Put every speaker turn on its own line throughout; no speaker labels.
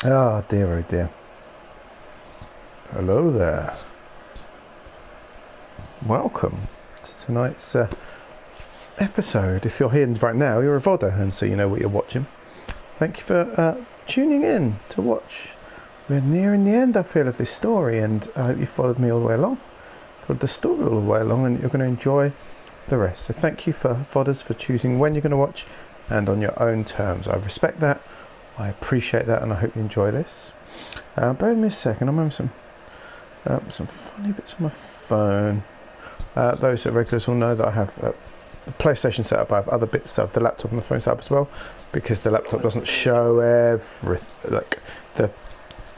Oh dear, oh dear. Hello there. Welcome to tonight's episode. If you're here right now, you're a VODder, and so you know what you're watching. Thank you for tuning in to watch. We're nearing the end, I feel, of this story, and I hope you followed me all the way along. Followed the story all the way along, and you're going to enjoy the rest. So thank you for VODders for choosing when you're going to watch and on your own terms. I respect that. I appreciate that, and I hope you enjoy this. Bear with me a second. I'm having some funny bits on my phone. Those that are regulars will know that I have the PlayStation set up. I have other bits of the laptop and the phone set up as well, because the laptop doesn't show like the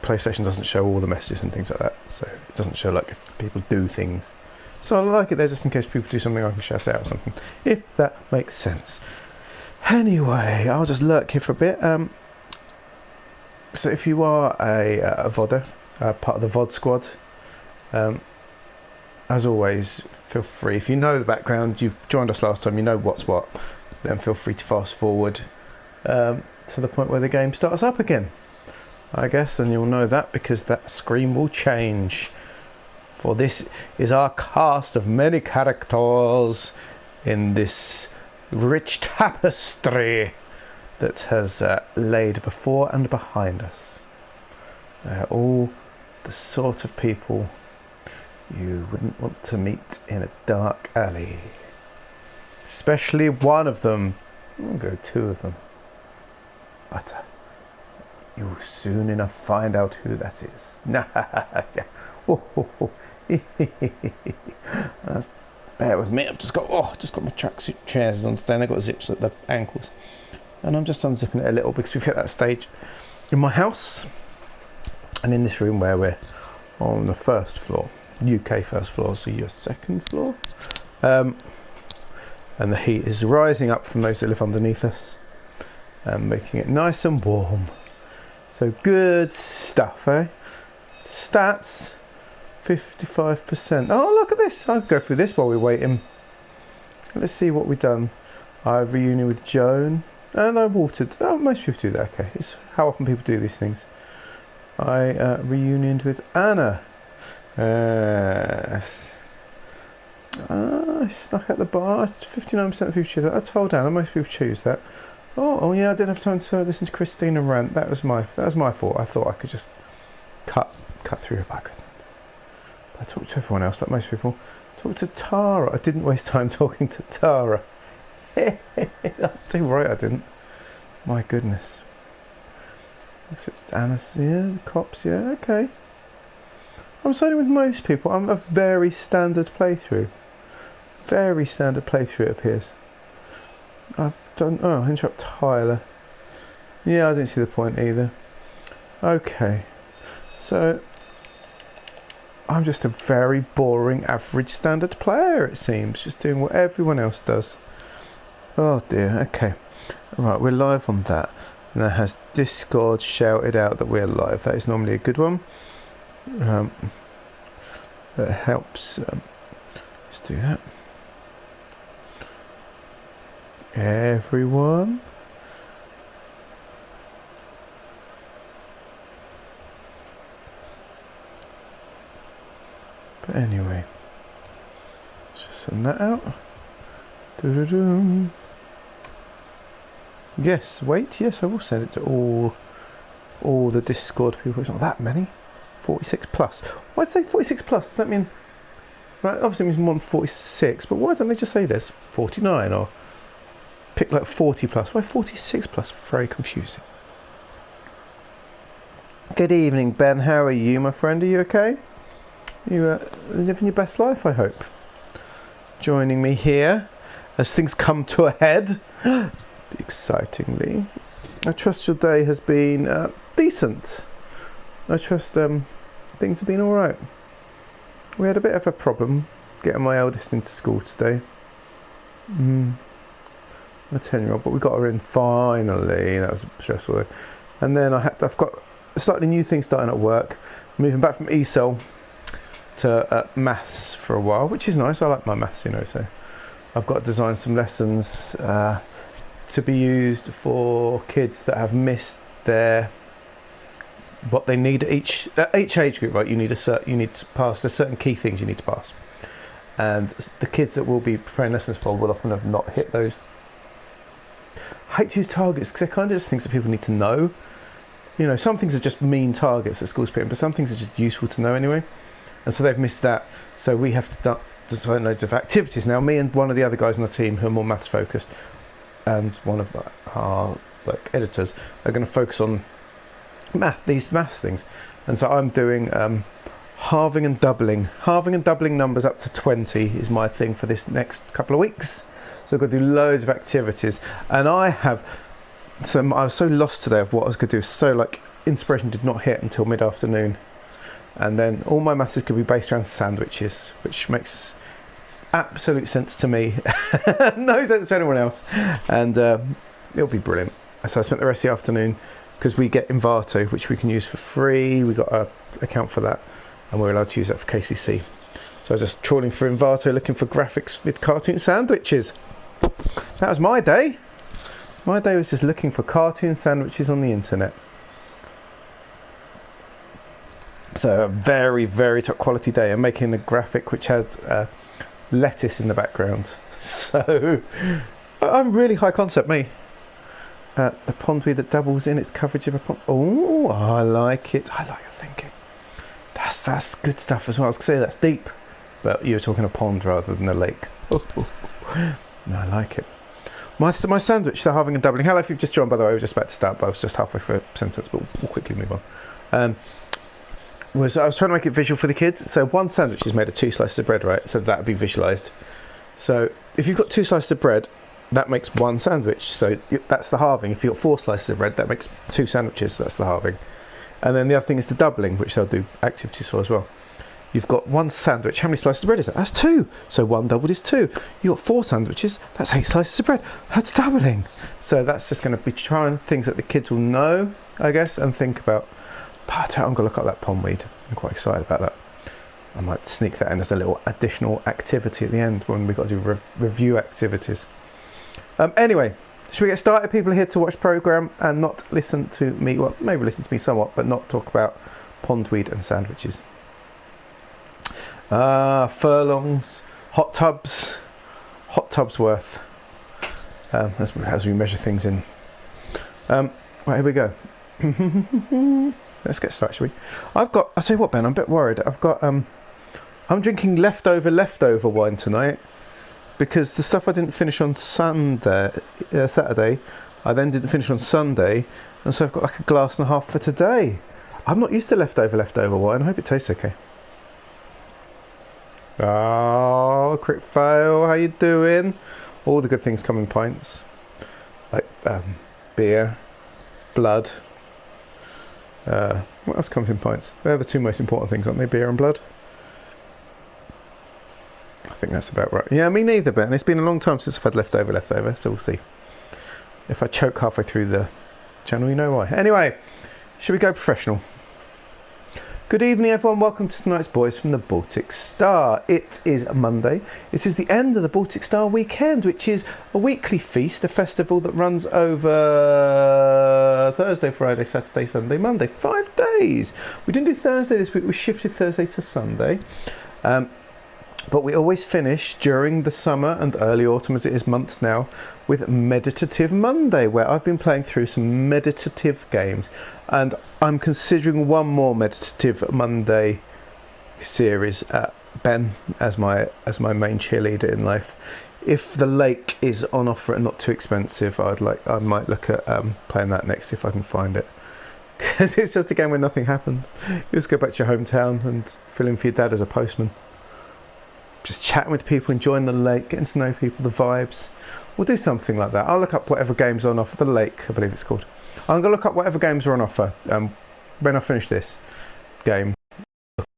PlayStation doesn't show all the messages and things like that, so it doesn't show like if people do things. So I like it there just in case people do something, I can shout it out or something, if that makes sense. Anyway, I'll just lurk here for a bit. So if you are a VODder, part of the VOD squad, as always, feel free. If you know the background, you've joined us last time, you know what's what, then feel free to fast forward to the point where the game starts up again, I guess, and you'll know that because that screen will change. For this is our cast of many characters in this rich tapestry that has laid before and behind us. They're all the sort of people you wouldn't want to meet in a dark alley. Especially one of them. I'll go two of them. But you'll soon enough find out who that is. Bear with me. I've just got my tracksuit trousers on today, and they've got zips at the ankles. And I'm just unzipping it a little because we've hit that stage in my house and in this room where we're on the first floor, UK first floor, so your second floor, and the heat is rising up from those that live underneath us and making it nice and warm. So good stuff, eh? Stats 55%. Oh, look at this. I'll go through this while we're waiting. Let's see what we've done. I've reunited with Joan. And I watered. Oh, most people do that. Okay, it's how often people do these things. I reunioned with Anna. I snuck at the bar. 59% of people choose that. I told Anna most people choose that. Oh yeah, I didn't have time to listen to Christina rant. That was my fault. I thought I could just cut through if I couldn't. But I talked to everyone else, like most people. I talked to Tara. I didn't waste time talking to Tara. Too right I didn't. My goodness. Except Anna's, yeah, the cops, yeah, okay. I'm siding with most people. I'm a very standard playthrough. Very standard playthrough, it appears. I've done, interrupt Tyler. Yeah, I didn't see the point either. Okay. So, I'm just a very boring, average standard player, it seems. Just doing what everyone else does. Oh dear, okay. Right, we're live on that. And that has Discord shouted out that we're live. That is normally a good one. That helps. Let's do that. Everyone. But anyway, let's just send that out. Doo-doo-doo. Yes, wait, yes, I will send it to all the Discord people. It's not that many. 46 plus. Why say 46 plus? Does that mean... Right, obviously it means more than 46, but why don't they just say there's 49 or pick like 40 plus? Why 46 plus? Very confusing. Good evening, Ben. How are you, my friend? Are you okay? You living your best life, I hope. Joining me here as things come to a head. Excitingly, I trust your day has been decent. I trust things have been alright. We had a bit of a problem getting my eldest into school today. A 10-year-old, but we got her in finally. That was stressful though. And then I've got a slightly new thing starting at work. Moving back from ESOL to maths for a while, which is nice. I like my maths, so I've got to design some lessons to be used for kids that have missed their what they need each age group, right? You need to pass. There's certain key things you need to pass, and the kids that will be preparing lessons for will often have not hit those. I hate to use targets because they're kind of just things that people need to know. You know, some things are just mean targets that schools put in, but some things are just useful to know anyway. And so they've missed that. So we have to design loads of activities now. Me and one of the other guys on the team who are more maths focused, and one of our editors are going to focus on these math things. And so I'm doing halving and doubling numbers up to 20 is my thing for this next couple of weeks. So I've got to do loads of activities, and I was so lost today of what I was going to do. So inspiration did not hit until mid-afternoon, and then all my maths is going to be based around sandwiches, which makes absolute sense to me. No sense to anyone else, and it'll be brilliant. So I spent the rest of the afternoon, because we get Envato, which we can use for free. We got an account for that, and we're allowed to use that for KCC. So I was just trawling through Envato looking for graphics with cartoon sandwiches. That was my day. My day was just looking for cartoon sandwiches on the internet. So a very, very top quality day. I'm making a graphic which has lettuce in the background. So I'm really high concept, me. The pondweed that doubles in its coverage of a pond. Oh, I like it. I like your thinking. That's good stuff as well. I was going to say that's deep, but you're talking a pond rather than a lake. No, I like it. My sandwich, the halving and doubling. Hello, if you've just joined, by the way, we were just about to start, but I was just halfway through a sentence, but we'll quickly move on. I was trying to make it visual for the kids. So one sandwich is made of 2 slices of bread, right? So that would be visualised. So if you've got 2 slices of bread, that makes 1 sandwich. So that's the halving. If you've got 4 slices of bread, that makes 2 sandwiches. So that's the halving. And then the other thing is the doubling, which they'll do activities for as well. You've got 1 sandwich. How many slices of bread is that? That's 2. So 1 doubled is 2. You've got 4 sandwiches. That's 8 slices of bread. That's doubling. So that's just going to be trying things that the kids will know, I guess, and think about. I'm going to look up that pondweed. I'm quite excited about that. I might sneak that in as a little additional activity at the end when we've got to do review activities. Anyway, should we get started? People are here to watch programme and not listen to me. Well, maybe listen to me somewhat, but not talk about pondweed and sandwiches. Furlongs, hot tubs worth, as we measure things in. Right, here we go. Let's get started, shall we? I'll tell you what, Ben, I'm a bit worried. I'm drinking leftover wine tonight, because the stuff I didn't finish on Saturday, I then didn't finish on Sunday, and so I've got like a glass and a half for today. I'm not used to leftover wine. I hope it tastes okay. Oh, quick fail. How you doing? All the good things come in pints, like beer, blood. What else comes in pints? They're the 2 most important things, aren't they? Beer and blood. I think that's about right. Yeah, me neither, Ben. It's been a long time since I've had leftover, so we'll see. If I choke halfway through the channel, you know why. Anyway, should we go professional? Good evening, everyone. Welcome to tonight's Boys from the Baltic Star. It is Monday. It is the end of the Baltic Star weekend, which is a weekly feast, a festival that runs over Thursday, Friday, Saturday, Sunday, Monday. 5 days. We didn't do Thursday this week. We shifted Thursday to Sunday. But we always finish during the summer and early autumn, as it is months now, with Meditative Monday, where I've been playing through some meditative games. And I'm considering one more Meditative Monday series, Ben, as my main cheerleader in life. If the lake is on offer and not too expensive, I might look at playing that next if I can find it. Because it's just a game where nothing happens. You just go back to your hometown and fill in for your dad as a postman. Just chatting with people, enjoying the lake, getting to know people, the vibes. We'll do something like that. I'll look up whatever games are on offer. The lake, I believe it's called. I'm going to look up whatever games are on offer when I finish this game.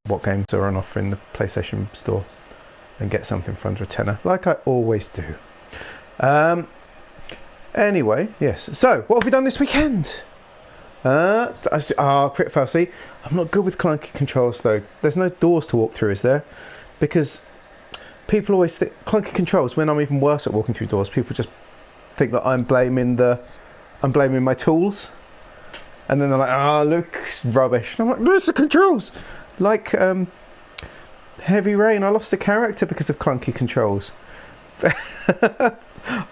What games are on offer in the PlayStation Store, and get something for under a tenner, like I always do. Anyway, yes. So, what have we done this weekend? Quick fail. See, I'm not good with clunky controls though. There's no doors to walk through, is there? Because people always think clunky controls. When I'm even worse at walking through doors, people just think that I'm blaming my tools. And then they're like, "Oh, Luke's rubbish." And I'm like, "Where's the controls?" Like Heavy Rain, I lost a character because of clunky controls.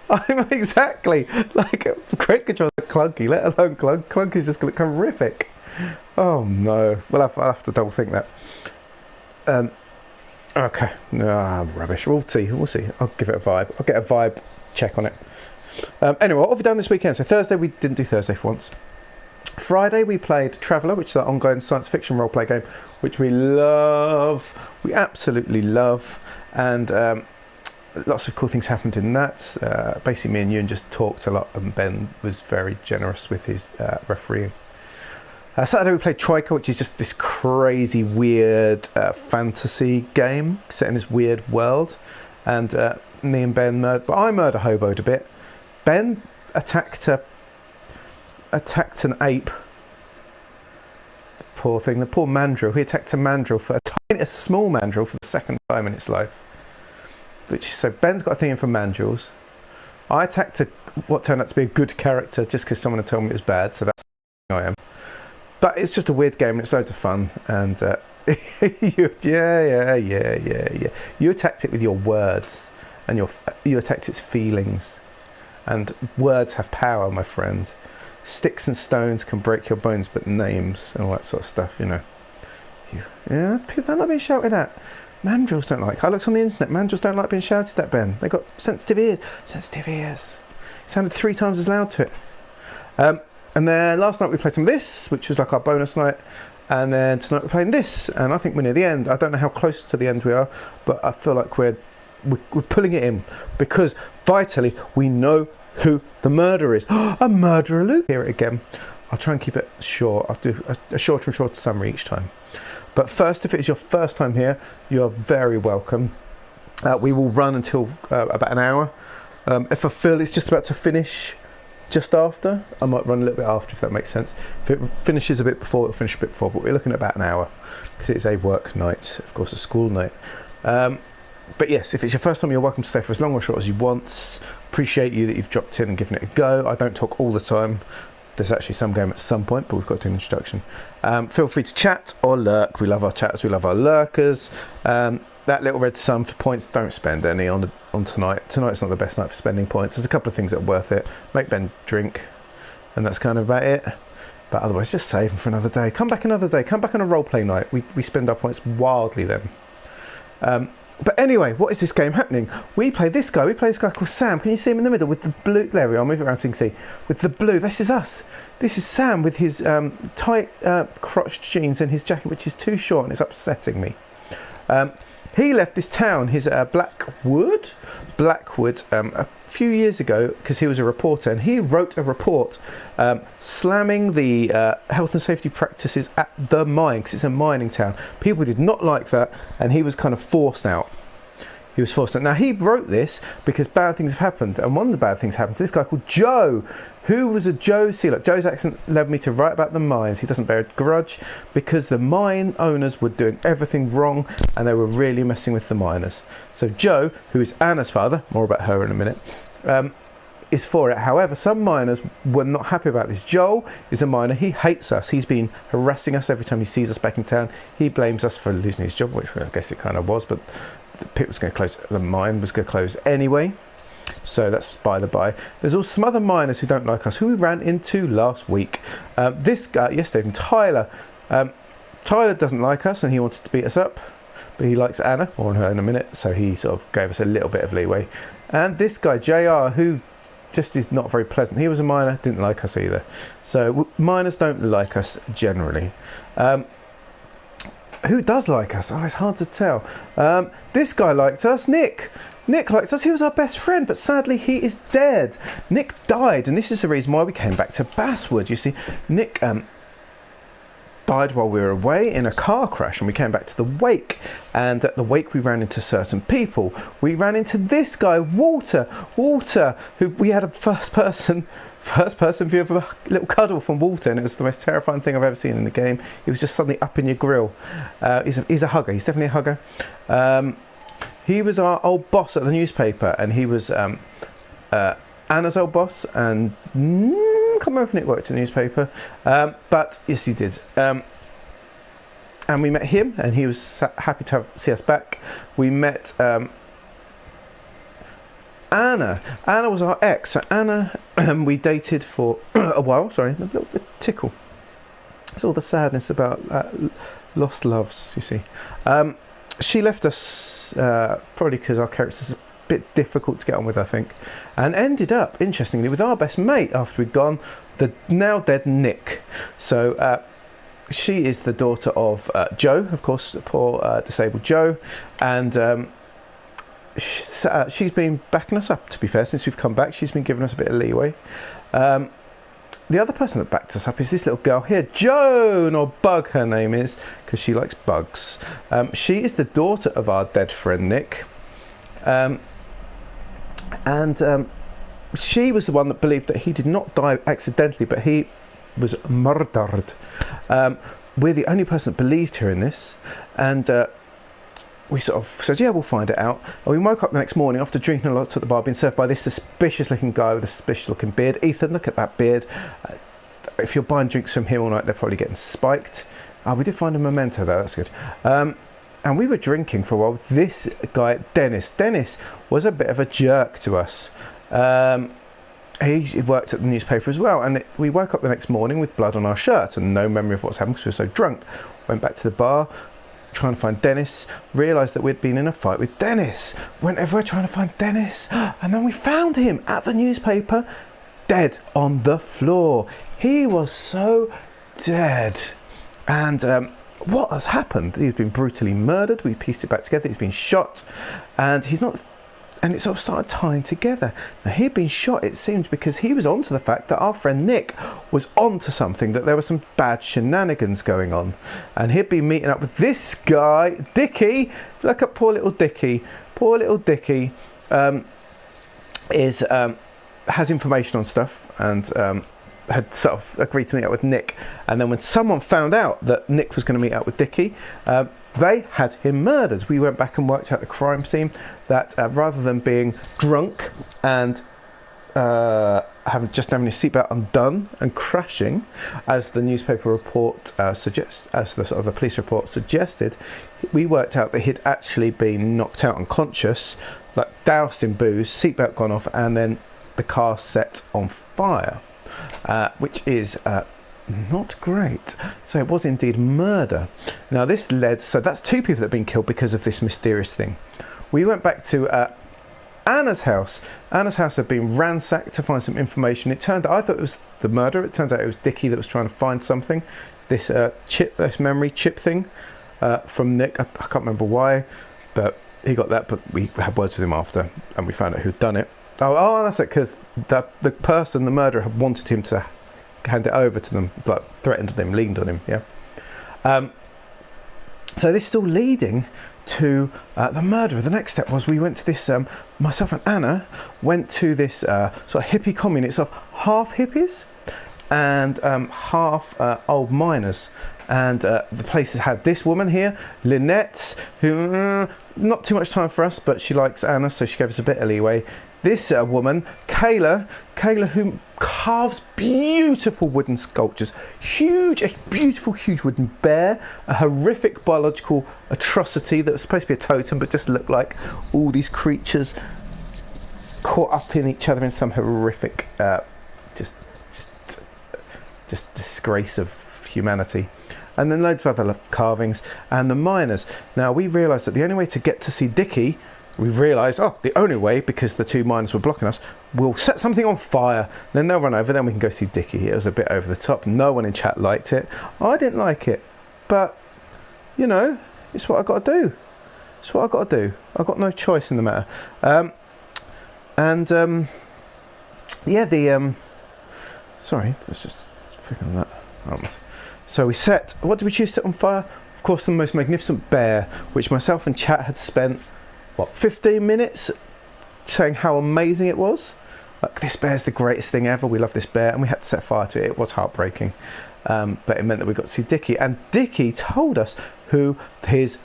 I'm exactly like great controls are clunky, let alone clunky's just going to come horrific. Oh no, I'll have to double think that. Okay, rubbish. We'll see. I'll give it a vibe. I'll get a vibe check on it. Anyway, what have we done this weekend? So Thursday we didn't do Thursday for once. Friday we played Traveller, which is our ongoing science fiction roleplay game, which we love. We absolutely love, and lots of cool things happened in that. Basically, me and Ewan just talked a lot, and Ben was very generous with his refereeing. Saturday we played Troika, which is just this crazy, weird fantasy game set in this weird world. And me and Ben I murder hoboed a bit. Ben attacked an ape. Poor thing, the poor mandrill. He attacked a mandrill a small mandrill for the second time in its life. So Ben's got a thing in for mandrills. I attacked what turned out to be a good character just because someone had told me it was bad, so that's who I am. But it's just a weird game and it's loads of fun. And yeah. You attacked it with your words, and you attacked its feelings. And words have power, my friend. Sticks and stones can break your bones, but names and all that sort of stuff, you know. People don't like being shouted at. Mandrills don't like. I looked on the internet. Mandrills don't like being shouted at, Ben. They got sensitive ears. Sensitive ears. It sounded 3 times as loud to it. And then last night we played some of this, which was like our bonus night. And then tonight we're playing this, and I think we're near the end. I don't know how close to the end we are, but I feel like we're pulling it in because vitally we know who the murderer is. A murderer, Luke. Hear it again. I'll try and keep it short. I'll do a shorter and shorter summary each time. But first, if it's your first time here, you're very welcome. We will run until about an hour. If I feel it's just about to finish just after, I might run a little bit after, if that makes sense. If it finishes a bit before, it'll finish a bit before, but we're looking at about an hour because it's a work night, of course, a school night. But yes, if it's your first time, you're welcome to stay for as long or short as you want. Appreciate you that you've dropped in and given it a go. I don't talk all the time. There's actually some game at some point, but we've got to do an introduction. Feel free to chat or lurk. We love our chatters, we love our lurkers. That little red sun for points, don't spend any on tonight. Tonight's not the best night for spending points. There's a couple of things that are worth it. Make Ben drink, and that's kind of about it. But otherwise, just save them for another day. Come back another day. Come back on a roleplay night. We spend our points wildly then. But anyway, what is this game happening? We play this guy. We play this guy called Sam. Can you see him in the middle with the blue? There we are. Move it around so you can see. With the blue. This is us. This is Sam with his tight crotched jeans and his jacket, which is too short and it's upsetting me. He left this town, his Blackwood, a few years ago because he was a reporter, and he wrote a report slamming the health and safety practices at the mine because it's a mining town. People did not like that, and he was kind of forced out. Now, he wrote this because bad things have happened, and one of the bad things happened to this guy called Joe, who was a Joe Sealer. Joe's accent led me to write about the mines. He doesn't bear a grudge because the mine owners were doing everything wrong, and they were really messing with the miners. So Joe, who is Anna's father, more about her in a minute, is for it. However, some miners were not happy about this. Joel is a miner. He hates us. He's been harassing us every time he sees us back in town. He blames us for losing his job, which I guess it kind of was, but the pit was going to close, the mine was going to close anyway, so that's by the by. There's also some other miners who don't like us, who we ran into last week. This guy yesterday, Tyler. Tyler doesn't like us and he wanted to beat us up, but he likes Anna, more on her in a minute, so he sort of gave us a little bit of leeway. And this guy JR, who just is not very pleasant. He was a miner, didn't like us either. So miners don't like us generally. Who does like us? Oh, it's hard to tell. This guy liked us, Nick. Nick liked us. He was our best friend, but sadly he is dead. Nick died, and this is the reason why we came back to Basswood. You see, Nick died while we were away in a car crash, and we came back to the wake. And at the wake, we ran into certain people. We ran into this guy, Walter, who we had a first person view of a little cuddle from Walter, and it was the most terrifying thing I've ever seen in the game. He was just suddenly up in your grill. He's a hugger. He's definitely a hugger. He was our old boss at the newspaper, and he was Anna's old boss and can't remember if Nick worked in the newspaper, but yes, he did. And we met him, and he was happy to see us back. We met Anna. Anna was our ex. So Anna, we dated for a while. Sorry, a little bit tickle. It's all the sadness about lost loves, you see. She left us probably because our characters are a bit difficult to get on with, I think, and ended up, interestingly, with our best mate after we'd gone, the now dead Nick. So she is the daughter of Joe, of course, poor disabled Joe, and she's been backing us up, to be fair, since we've come back. She's been giving us a bit of leeway. The other person that backed us up is this little girl here, Joan, or Bug her name is, because she likes bugs. She is the daughter of our dead friend Nick, and she was the one that believed that he did not die accidentally, but he was murdered. We're the only person that believed her in this, and we sort of said, yeah, we'll find it out. And we woke up the next morning after drinking a lot at the bar, being served by this suspicious looking guy with a suspicious looking beard. Ethan, look at that beard. If you're buying drinks from him all night, they're probably getting spiked. We did find a memento though, that's good. And we were drinking for a while with this guy, Dennis. Dennis was a bit of a jerk to us. He worked at the newspaper as well, and we woke up the next morning with blood on our shirt and no memory of what's happened because we were so drunk. Went back to the bar, trying to find Dennis, realised that we'd been in a fight with Dennis, went everywhere trying to find Dennis, and then we found him at the newspaper, dead on the floor. He was so dead. And what has happened? He's been brutally murdered. We pieced it back together. He's been shot, and he's not. And it sort of started tying together. Now, he'd been shot, it seemed, because he was onto the fact that our friend Nick was onto something, that there were some bad shenanigans going on. And he'd been meeting up with this guy, Dickie. Look at poor little Dickie. Poor little Dickie has information on stuff, and had sort of agreed to meet up with Nick. And then when someone found out that Nick was going to meet up with Dickie, they had him murdered. We went back and worked out the crime scene, that rather than being drunk and having his seatbelt undone and crashing, as the newspaper report suggests, as the sort of the police report suggested, we worked out that he'd actually been knocked out unconscious, like doused in booze, seatbelt gone off, and then the car set on fire, which is not great. So it was indeed murder. Now this led, so that's two people that have been killed because of this mysterious thing. We went back to Anna's house. Anna's house had been ransacked to find some information. It turned out, I thought it was the murder. It turns out it was Dickie that was trying to find something. This this memory chip thing from Nick. I can't remember why, but he got that. But we had words with him after, and we found out who'd done it. Oh, that's it, because the person, the murderer, had wanted him to hand it over to them, but threatened them, leaned on him. Yeah. So this is all leading to the murder. The next step was we went to this, myself and Anna went to this sort of hippie commune. It's of half hippies and half old miners. And the place had this woman here, Lynette, who not too much time for us, but she likes Anna, so she gave us a bit of leeway. This woman, Kayla, who carves beautiful wooden sculptures, a beautiful, huge wooden bear, a horrific biological atrocity that was supposed to be a totem, but just looked like all these creatures caught up in each other in some horrific, just disgrace of humanity. And then loads of other carvings, and the miners. Now we realised that the only way to get to see Dickie, we've realised, the only way, because the two miners were blocking us, we'll set something on fire, then they'll run over, then we can go see Dickie. It was a bit over the top. No one in chat liked it. I didn't like it, but you know, it's what I got to do. It's what I got to do. I've got no choice in the matter. Sorry, let's just figure on that. So we set, what did we choose to set on fire? Of course, the most magnificent bear, which myself and chat had spent 15 minutes saying how amazing it was. Like, this bear's the greatest thing ever, we love this bear, and we had to set fire to it. It was heartbreaking, but it meant that we got to see Dickie, and Dickie told us who his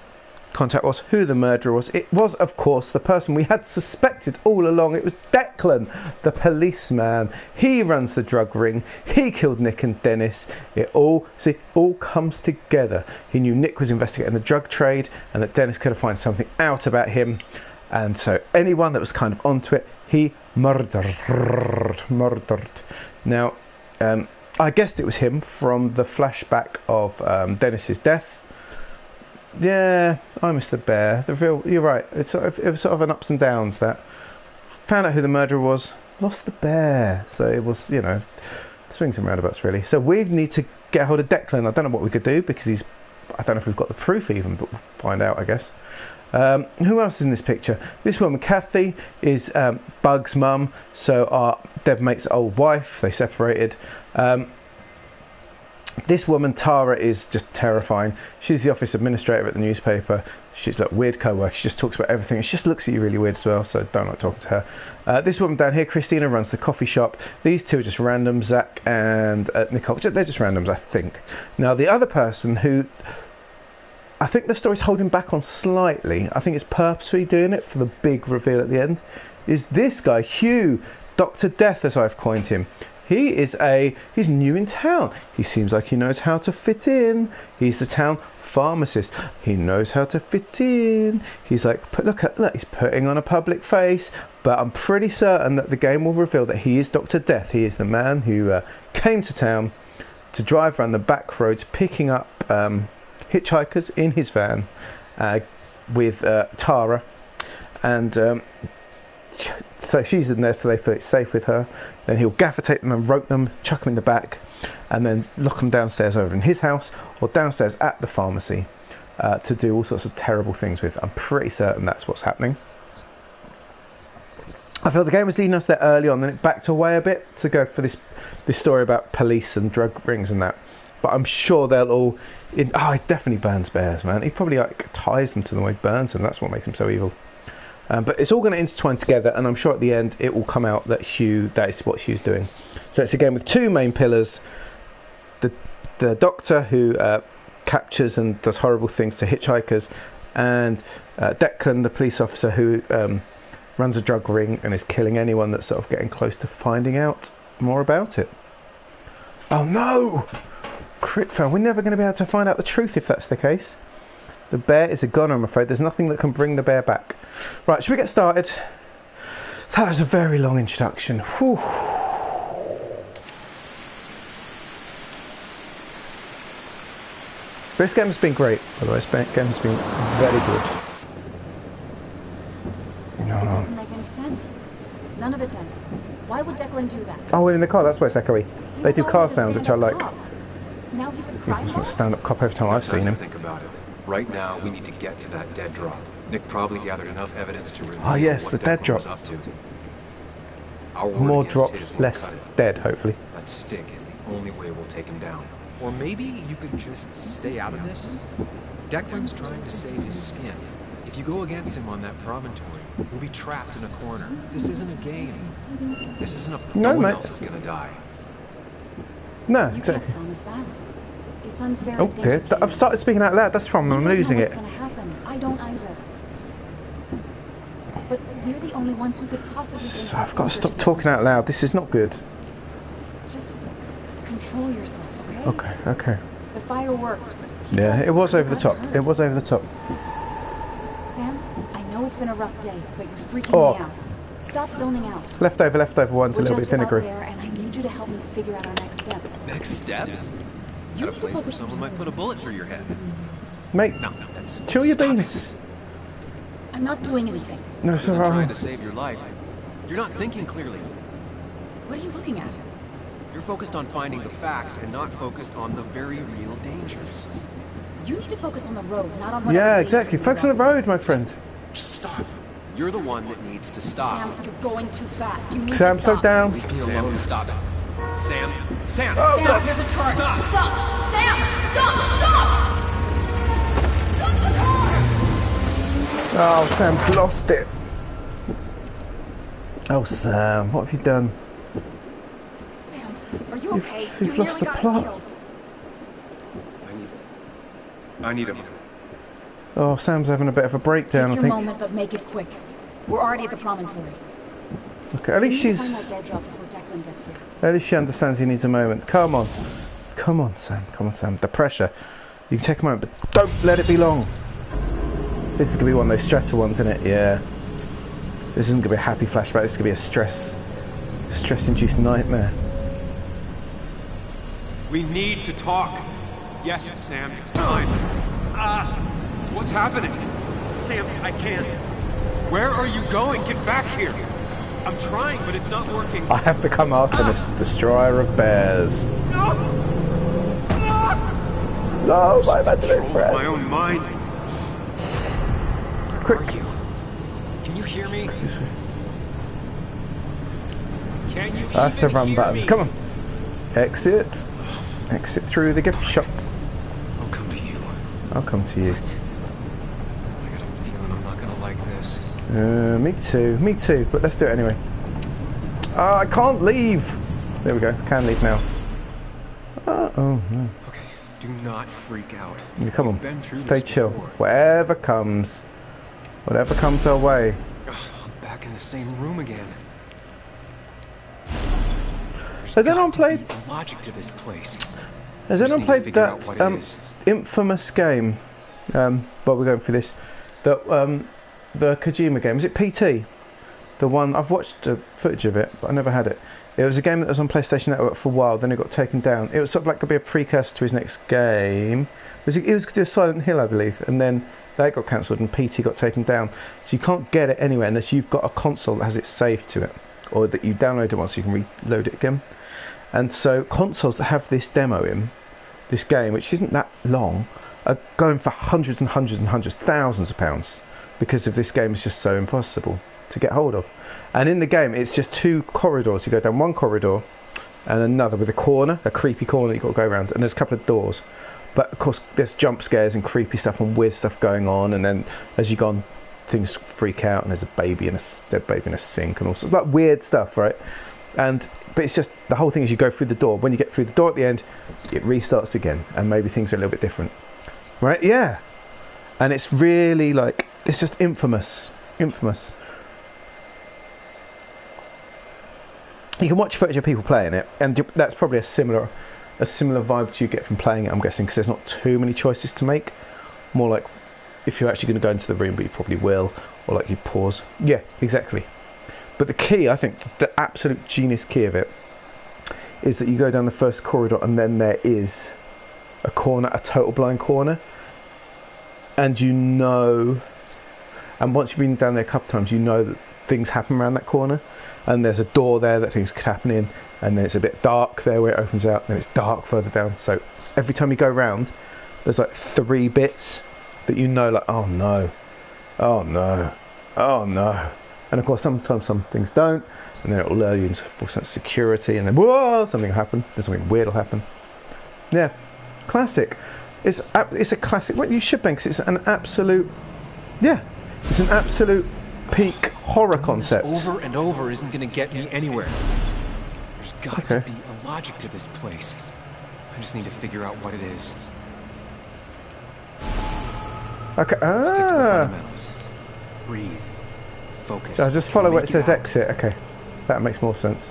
contact was, who the murderer was. It was, of course, the person we had suspected all along. It was Declan, the policeman. He runs the drug ring. He killed Nick and Dennis. It all comes together. He knew Nick was investigating the drug trade and that Dennis could find something out about him. And so anyone that was kind of onto it, he murdered. Now, I guessed it was him from the flashback of Dennis's death. Yeah, I missed the bear. You're right. It was sort of an ups and downs. That found out who the murderer was, lost the bear. So it was, swings and roundabouts really. So we need to get hold of Declan. I don't know what we could do because I don't know if we've got the proof even, but we'll find out, I guess. Who else is in this picture? This woman, Kathy, is Bug's mum. So our dead mate's old wife. They separated. This woman, Tara, is just terrifying. She's the office administrator at the newspaper. She's like weird co-worker. She just talks about everything. She just looks at you really weird as well, so don't like talking to her. This woman down here, Christina, runs the coffee shop. These two are just random, Zach and Nicole. They're just randoms, I think. Now, the other person who I think the story's holding back on slightly, I think it's purposely doing it for the big reveal at the end, is this guy, Hugh, Dr. Death, as I've coined him. He's new in town. He seems like he knows how to fit in. He's the town pharmacist. He knows how to fit in. He's like, look, he's putting on a public face. But I'm pretty certain that the game will reveal that he is Dr. Death. He is the man who came to town to drive around the back roads, picking up hitchhikers in his van with Tara. And so she's in there so they feel it's safe with her. Then he'll gaffer tape them and rope them, chuck them in the back, and then lock them downstairs over in his house or downstairs at the pharmacy to do all sorts of terrible things with. I'm pretty certain that's what's happening. I felt the game was leading us there early on, then it backed away a bit to go for this story about police and drug rings and that. But I'm sure they'll all... he definitely burns bears, man. He probably ties them to the way he burns them. That's what makes him so evil. But it's all going to intertwine together, and I'm sure at the end it will come out that that is what Hugh's doing. So it's a game with two main pillars. The doctor who captures and does horrible things to hitchhikers, and Declan, the police officer who runs a drug ring and is killing anyone that's sort of getting close to finding out more about it. Oh no! Crit fail. We're never going to be able to find out the truth if that's the case. The bear is a goner, I'm afraid. There's nothing that can bring the bear back. Right, should we get started? That was a very long introduction. Whew. This game has been great, by the way. This game has been very good.
It doesn't make any sense. None of it does. Why would Declan do that?
Oh, in the car, that's why it's echoey. They do car sounds, which I like.
Now he's a crime boss?
He's a stand-up cop every time I've seen him.
Think about it. Right now, we need to get to that dead drop. Nick probably gathered enough evidence to reveal
yes,
what
the dead
Declan
drop.
was up to. Our word
More
against
drops,
his will
less
cut it.
dead, hopefully.
That stick is the only way we'll take him down.
Or maybe you could just stay out of this? Declan's trying to save his skin. If you go against him on that promontory, he'll be trapped in a corner. This isn't a game. This isn't a...
No,
one
mate.
else is gonna die.
No,
You
exactly.
can't promise that. It's unfair
Oh
to think
dear,
you can.
I've started speaking out loud, that's the problem, I'm
You don't
losing
know
it.
what's gonna happen. I don't either. But we're the only ones who could possibly bring
So I've
some
got to
comfort
stop
this
talking out
person.
loud, this is not good.
Just control yourself, okay?
Okay.
The fire worked, but people
Yeah, it was over the top.
got hurt.
It was over the top.
Sam, I know it's been a rough day, but you're freaking
Oh.
me out. Stop zoning out.
Leftover one's a
We're
little bit
just about
vinegary.
there, and I need you to help me figure out our next steps.
Next steps? At a place where someone might put a bullet through your head.
Mate,
No, that's...
chill your
Stop
beans.
it.
I'm not doing anything.
No,
You're
it's
trying
alright.
to save your life. You're not thinking clearly.
What are you looking at?
You're focused on finding the facts and not focused on the very real dangers.
You need to focus on the road, not on what
Yeah, exactly. Focus on the road, my friend.
Stop. You're the one that needs to stop.
Sam, you're going too fast. You need
Sam,
to
slow
stop.
down.
Leave me alone. Stop it. Sam. Sam.
Sam,
Stop.
there's a turn.
Stop.
Stop. Sam, stop. Stop the car.
Oh, Sam's lost it. Oh, Sam, what have you done?
Sam, are you
You've-
okay?
you've
You
lost
nearly
the
got us
plot.
killed.
I need him.
Oh, Sam's having a bit of a breakdown,
Take
I
your
think.
moment, but make it quick. We're already at the promontory.
Okay, at least
We need to
she's...
find that dead drop before Declan gets here.
At least she understands he needs a moment. Come on. Come on, Sam. Come on, Sam. The pressure. You can take a moment, but don't let it be long. This is going to be one of those stressful ones, isn't it? Yeah. This isn't going to be a happy flashback. This is going to be a stress-induced nightmare.
We need to talk. Yes, Sam, it's time. What's happening? Sam, I can't. Where are you going? Get back here. I'm trying, but it's not working.
I have become Arsonist, destroyer of bears.
No!
No, my imaginary
My
friend.
own mind. Where
Quick.
are you? Can you hear me? Can you
That's the
even
run
hear
button.
me?
Come on. Exit. Exit through the gift shop.
I'll come to you.
I'll come to you.
I got a feeling I'm not gonna like this.
Me too. Me too. But let's do it anyway. I can't leave. There we go. Can leave now. Oh no.
Okay, do not freak out.
Yeah, come
We've
on.
been through
Stay
this
chill.
before.
Whatever comes our way.
Ugh, I'm back in the same room again.
Has anyone played?
Logic to this place.
Has
just
anyone
need to
played
figure out
that
what it is.
infamous game? While we're going through this, that the Kojima game. Is it PT? The one I've watched footage of it, but I never had it. It was a game that was on PlayStation Network for a while. Then it got taken down. It was sort of like going to be a precursor to his next game. It was going to do Silent Hill, I believe, and then that got cancelled and PT got taken down. So you can't get it anywhere unless you've got a console that has it saved to it, or that you download it once so you can reload it again. And so consoles that have this demo in, this game, which isn't that long, are going for hundreds and hundreds and hundreds, thousands of pounds, because of this game is just so impossible to get hold of. And in the game, it's just two corridors. You go down one corridor and another with a corner, a creepy corner you've got to go around, and there's a couple of doors. But of course, there's jump scares and creepy stuff and weird stuff going on, and then as you go on, things freak out, and there's a baby in a dead baby in a sink, and all sorts of like weird stuff, right? But it's just the whole thing is you go through the door. When you get through the door at the end, it restarts again, and maybe things are a little bit different, right? Yeah, and it's really like it's just infamous. You can watch footage of people playing it, and that's probably a similar vibe to you get from playing it, I'm guessing, because there's not too many choices to make. More like if you're actually going to go into the room, but you probably will, or like you pause. Yeah, exactly. But the key, I think, the absolute genius key of it, is that you go down the first corridor and then there is a corner, a total blind corner, and you know, and once you've been down there a couple of times, you know that things happen around that corner, and there's a door there that things could happen in, and then it's a bit dark there where it opens out, and it's dark further down. So every time you go round, there's like 3 bits that you know, like, oh no, oh no, oh no. And of course, sometimes some things don't, and then it'll lure you into a full sense of security, and then whoa, something will happen. Then something weird will happen. Yeah, classic. It's a classic. Well, you should think, 'cause it's an absolute, yeah, it's an absolute peak horror
Doing
concept.
This over and over isn't going to get me anywhere. There's got
Okay.
to be a logic to this place. I just need to figure out what it is.
Okay.
Stick to the
Ah.
fundamentals. Breathe. Focus.
I just follow where it
Make
says
out.
exit. Okay, that makes more sense.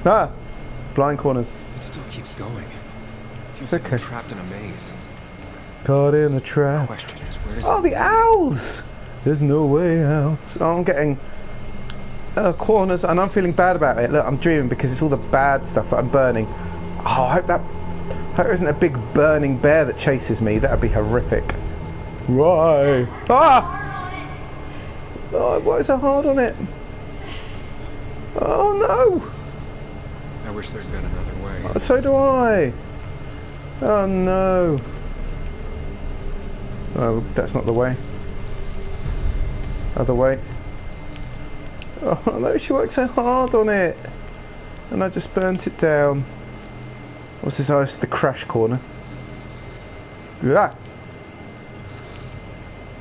Ah, blind corners.
It still keeps going. Feels
It's
like I'm
okay.
trapped in a maze.
Caught in a trap.
Question is, where is
Oh,
it?
the owls! There's no way out. Oh, I'm getting corners, and I'm feeling bad about it. Look, I'm dreaming because it's all the bad stuff that I'm burning. Oh, I hope there isn't a big burning bear that chases me. That'd be horrific. Why? Ah! Oh, why is so hard on it? Oh no!
I wish there'd been another way.
So do I. Oh no. Oh, that's not the way. Other way. Oh no, she worked so hard on it. And I just burnt it down. What's this? Oh, it's the crash corner. Ah!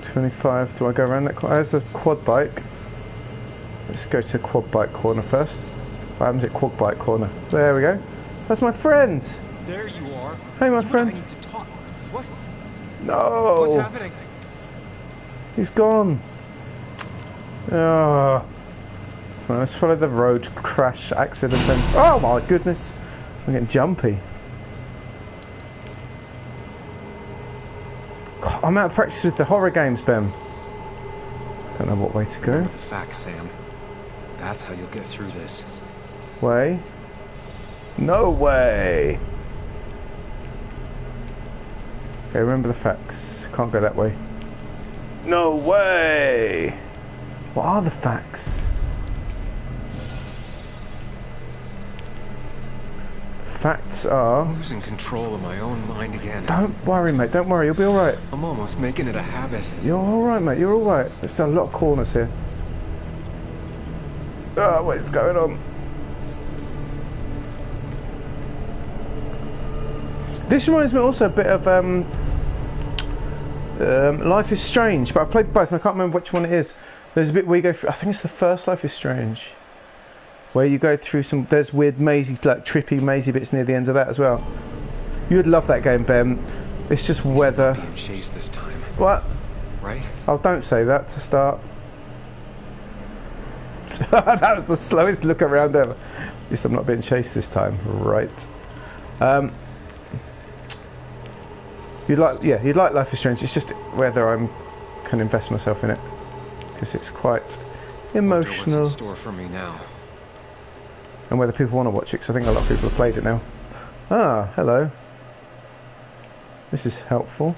25. Do I go around that corner? There's the quad bike. Let's go to quad bike corner first. What happens at quad bike corner? There we go. That's my friend.
There you are.
Hey, my
You
friend.
and I need to talk. What?
No.
What's happening?
He's gone. Oh. Well, let's follow the road crash accident then. Oh my goodness. I'm getting jumpy. God, I'm out of practice with the horror games, Ben. Don't know what way to go.
Remember the facts, Sam. That's how you'll get through this.
Way? No way. Okay, remember the facts. Can't go that way. No way. What are the facts? Facts are...
I'm losing control of my own mind again.
Don't worry, mate. Don't worry. You'll be alright.
I'm almost making it a habit.
You're alright, mate. You're alright. There's a lot of corners here. Ah, what is going on? This reminds me also a bit of Life is Strange, but I played both and I can't remember which one it is. There's a bit where you go through, I think it's the first Life is Strange, where you go through some, there's weird mazy, like trippy mazy bits near the end of that as well. You'd love that game, Ben. It's just weather.
Being chased this time,
What?
right?
Oh, don't say that to start. That was the slowest look around ever. At least I'm not being chased this time, right? You'd like Life is Strange. It's just whether I can invest myself in it, because it's quite
Wonder
emotional,
what's in store for me now?
and whether people want to watch it. Because I think a lot of people have played it now. Ah, hello. This is helpful.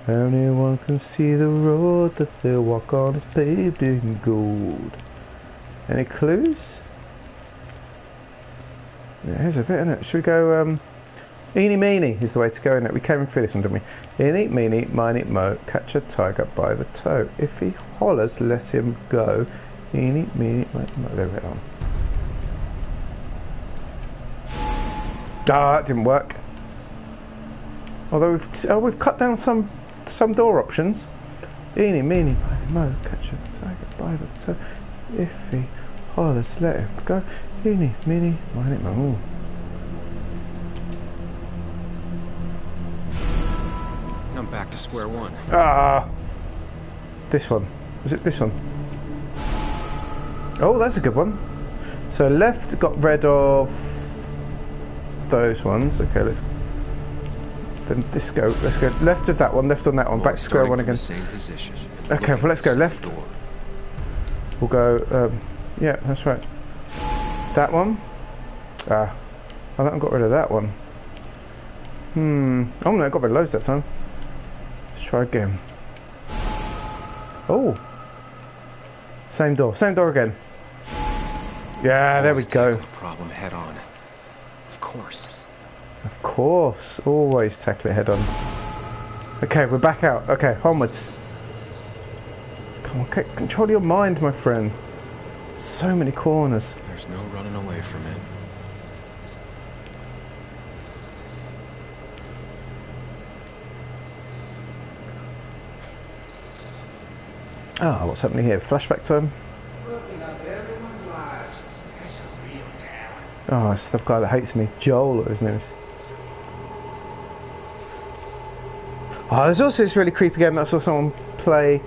Anyone can see the road that they walk on is paved in gold. Any clues? Yeah, here's a bit in it. Should we go? Eeny meeny is the way to go, in it. We came through this one, didn't we? Eeny meeny miny mo, catch a tiger by the toe. If he hollers, let him go. Eeny meeny miny mo. There we are. Ah, that didn't work. Although we've cut down some door options. Eeny meeny miny mo, catch a tiger by the toe. If he hollers, let him go. Eeny meeny miny mo.
I'm back to square one.
Ah, this one. Was it this one? Oh, that's a good one. So left got rid of those ones. Okay, let's go. Let's go left of that one. Left on that one. Back to square one again.
Same position.
Okay, well let's go left. We'll go. Yeah, that's right. That one. Ah, I haven't got rid of that one. Oh no, I got rid of loads that time. Try again. Oh, same door again. Yeah, there we go.
The problem head on. Of course.
Of course, always tackle it head on. Okay, we're back out. Okay, onwards. Come on, control your mind, my friend. So many corners.
There's no running away from it.
Ah, what's happening here? Flashback time. Oh, it's the guy that hates me, Joel, or his name is. Oh, there's also this really creepy game that I saw someone play,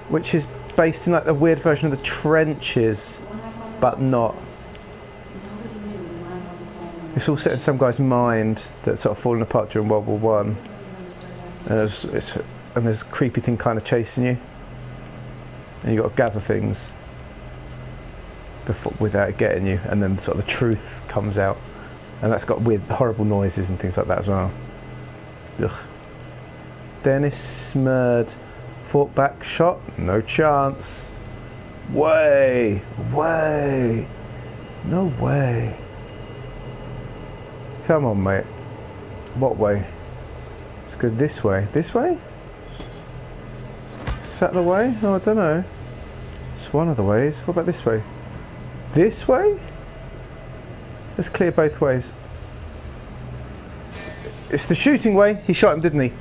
which is based in like the weird version of the Trenches, but not. It's all set in some guy's mind that's sort of falling apart during World War One, and there's a creepy thing kind of chasing you. And you've got to gather things without it getting you, and then sort of the truth comes out, and that's got weird, horrible noises and things like that as well. Ugh. Dennis Smurd fought back, shot, no chance. Way, no way. Come on, mate. What way? Let's go this way. This way? Is that the way? Oh, I don't know. It's one of the ways. What about this way? This way? Let's clear both ways. It's the shooting way. He shot him, didn't he?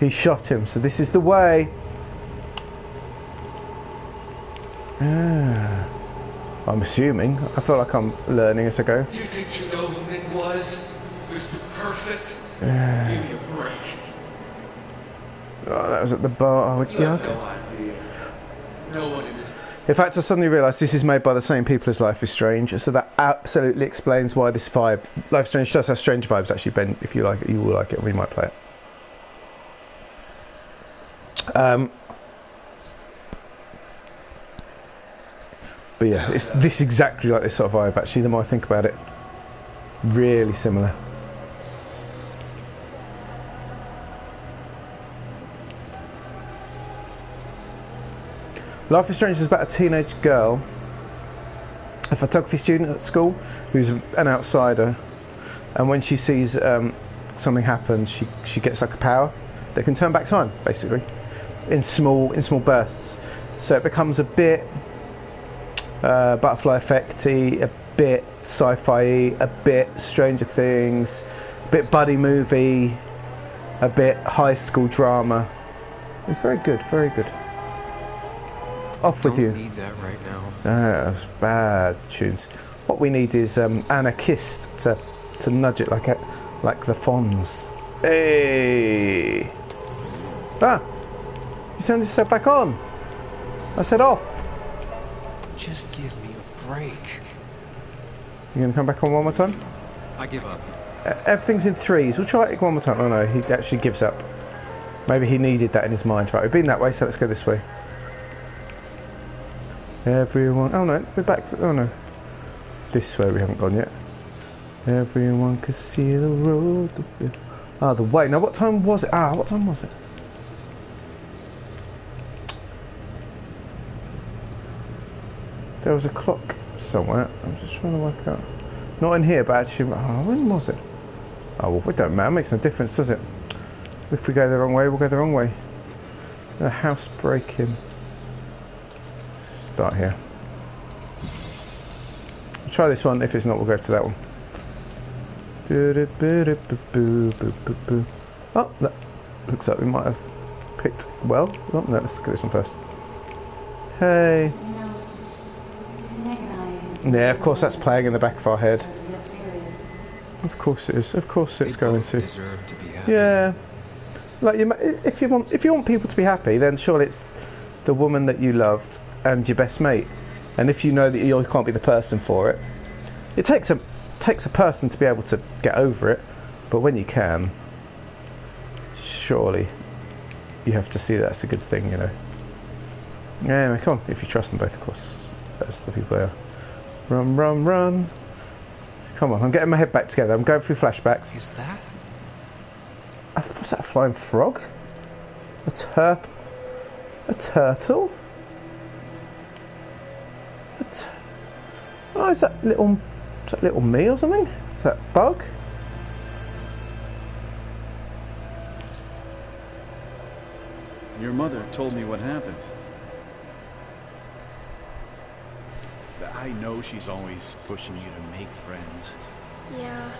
He shot him. So this is the way. Ah. I'm assuming. I feel like I'm learning as I go.
You think you know who Nick was?
This was perfect. Give me a break.
Oh, that was at the bar.
You have no idea. No one in this.
In fact, I suddenly realised this is made by the same people as Life is Strange, so that absolutely explains why this vibe. Life is Strange does have strange vibes, actually, Ben. If you like it, you will like it, or we might play it. But yeah, it's this exactly like this sort of vibe, actually, the more I think about it. Really similar. Life is Strange is about a teenage girl, a photography student at school, who's an outsider, and when she sees something happen, she gets like a power that can turn back time, basically, in small bursts. So it becomes a bit Butterfly Effect-y, a bit sci-fi-y, a bit Stranger Things, a bit buddy movie, a bit high school drama. It's very good, very good. Off with you.
Don't need that right now.
That's bad tunes. What we need is Anna Kist to nudge it like the Fonz. Hey! Ah! You turned yourself back on. I said off.
Just give me a break.
You gonna come back on one more time?
I give up.
Everything's in threes. We'll try it one more time. Oh no, he actually gives up. Maybe he needed that in his mind. Right, we've been that way, so let's go this way. Everyone. Oh no, we're back to. Oh no. This way we haven't gone yet. Everyone could see the road. Ah, the way. Now, what time was it? What time was it? There was a clock somewhere. I'm just trying to work out. Not in here, but actually. When was it? Oh, well, it don't matter. It makes no difference, does it? If we go the wrong way, we'll go the wrong way. A house break-in. Start here. We'll try this one. If it's not, we'll go to that one. Oh, that looks like we might have picked well. Oh, no, let's look at this one first. Hey.
You know, Nick and I...
Yeah, of course that's playing in the back of our head.
started to get serious.
Of course it is. Of course it's
They
going
both
to.
deserve to be happy.
Yeah. Like if you want people to be happy, then surely it's the woman that you loved and your best mate. And if you know that you can't be the person for it, it takes a person to be able to get over it. But when you can, surely you have to see that's a good thing, you know. Anyway, come on, if you trust them both, of course. That's the people they are. Run, run, run. Come on, I'm getting my head back together. I'm going through flashbacks.
Is that?
What's that, a flying frog? A turtle? A turtle? Oh, is that little me or something? Is that bug?
Your mother told me what happened. I know she's always pushing you to make friends.
Yeah.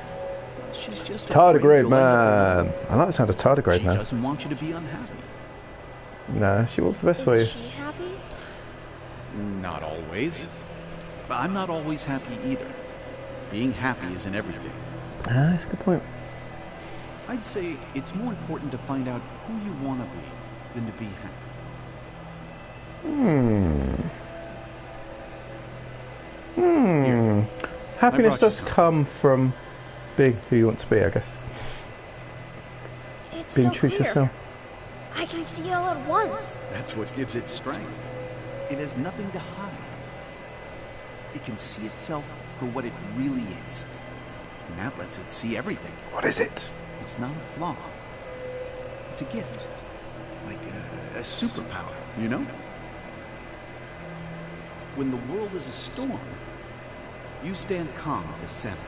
She's just
Tardigrade
afraid you'll end up
man. I like the sound of tardigrade
She
man.
doesn't want you to be unhappy.
Nah, she wants the best for you.
Is she happy?
Not always. But I'm not always happy either. Being happy isn't everything.
That's a good point.
I'd say it's more important to find out who you want to be than to be happy.
Happiness
you
does
something.
come from being who you want to be, I guess.
It's
Being
so
true to
clear.
yourself.
I can see it all at once.
That's what gives it strength. It has nothing to hide. It can see itself for what it really is. And that lets it see everything.
What is it?
It's not a flaw. It's a gift. Like a superpower, you know? When the world is a storm, you stand calm at the center.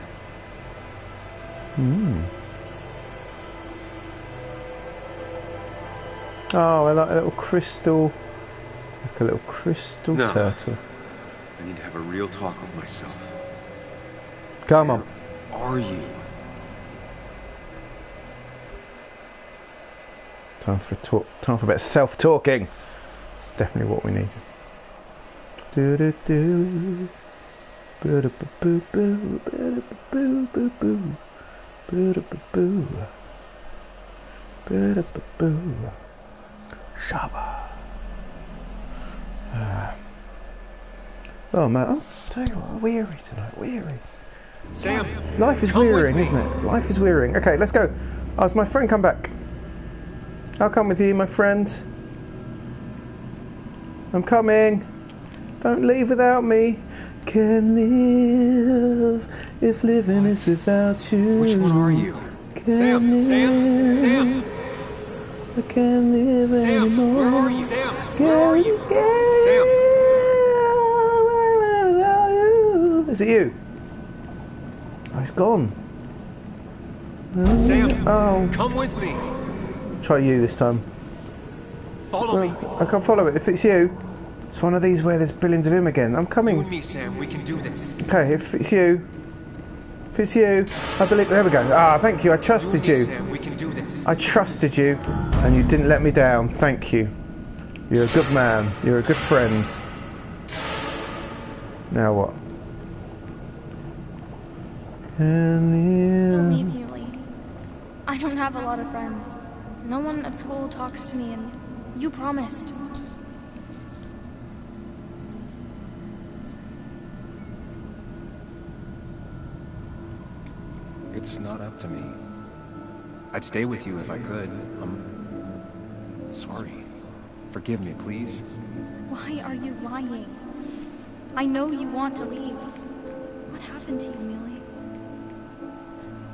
Oh, I like a little crystal. Like a little crystal
No.
turtle.
I need to have a real talk with myself.
Come on.
Where are you?
Time for a bit of self-talking. It's definitely what we need. Do-do-do. Boo-do-boo-boo-boo. Boo-do-boo-boo-boo. Boo-da-ba-boo. Boo-da-ba-boo. Shabba. Oh man, I'll tell you what, weary tonight, weary.
Sam!
Life is
come with
wearying,
me.
isn't it? Life is wearying. Okay, let's go. Has my friend come back? I'll come with you, my friend. I'm coming. Don't leave without me. Can live if living is without you.
Which one are you? Sam! Sam! Sam!
I can't live
Sam!
anymore.
Where are you? Sam! Where are you? Sam!
Is it you? Oh, he's gone.
Sam!
Oh,
Come with me!
try you this time.
Follow me!
I can't follow it. If it's you, it's one of these where there's billions of him again. I'm
You
coming.
and me, Sam, we can do this.
Okay, if it's you, I believe. There we go. Ah, thank you. I trusted
You and
you.
me, Sam, we can do this.
I trusted you, and you didn't let me down. Thank you. You're a good man. You're a good friend. Now what?
Don't leave, Muley. I don't have a lot of friends. No one at school talks to me, and you promised.
It's not up to me. I'd stay with you if I could. I'm sorry. Forgive me, please.
Why are you lying? I know you want to leave. What happened to you, Muley?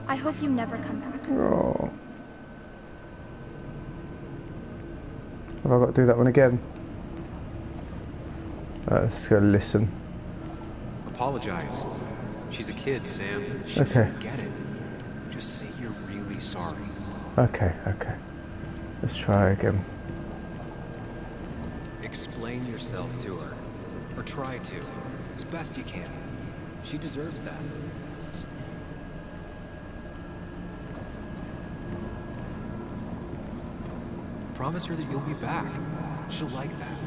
I hope you never come back.
Oh. Have I got to do that one again? Let's go listen.
Apologize. She's a kid, Sam. She
Okay.
doesn't get it. Just say you're really sorry.
Okay. Let's try again.
Explain yourself to her. Or try to. As best you can. She deserves that. Promise her that you'll be back. She'll like that.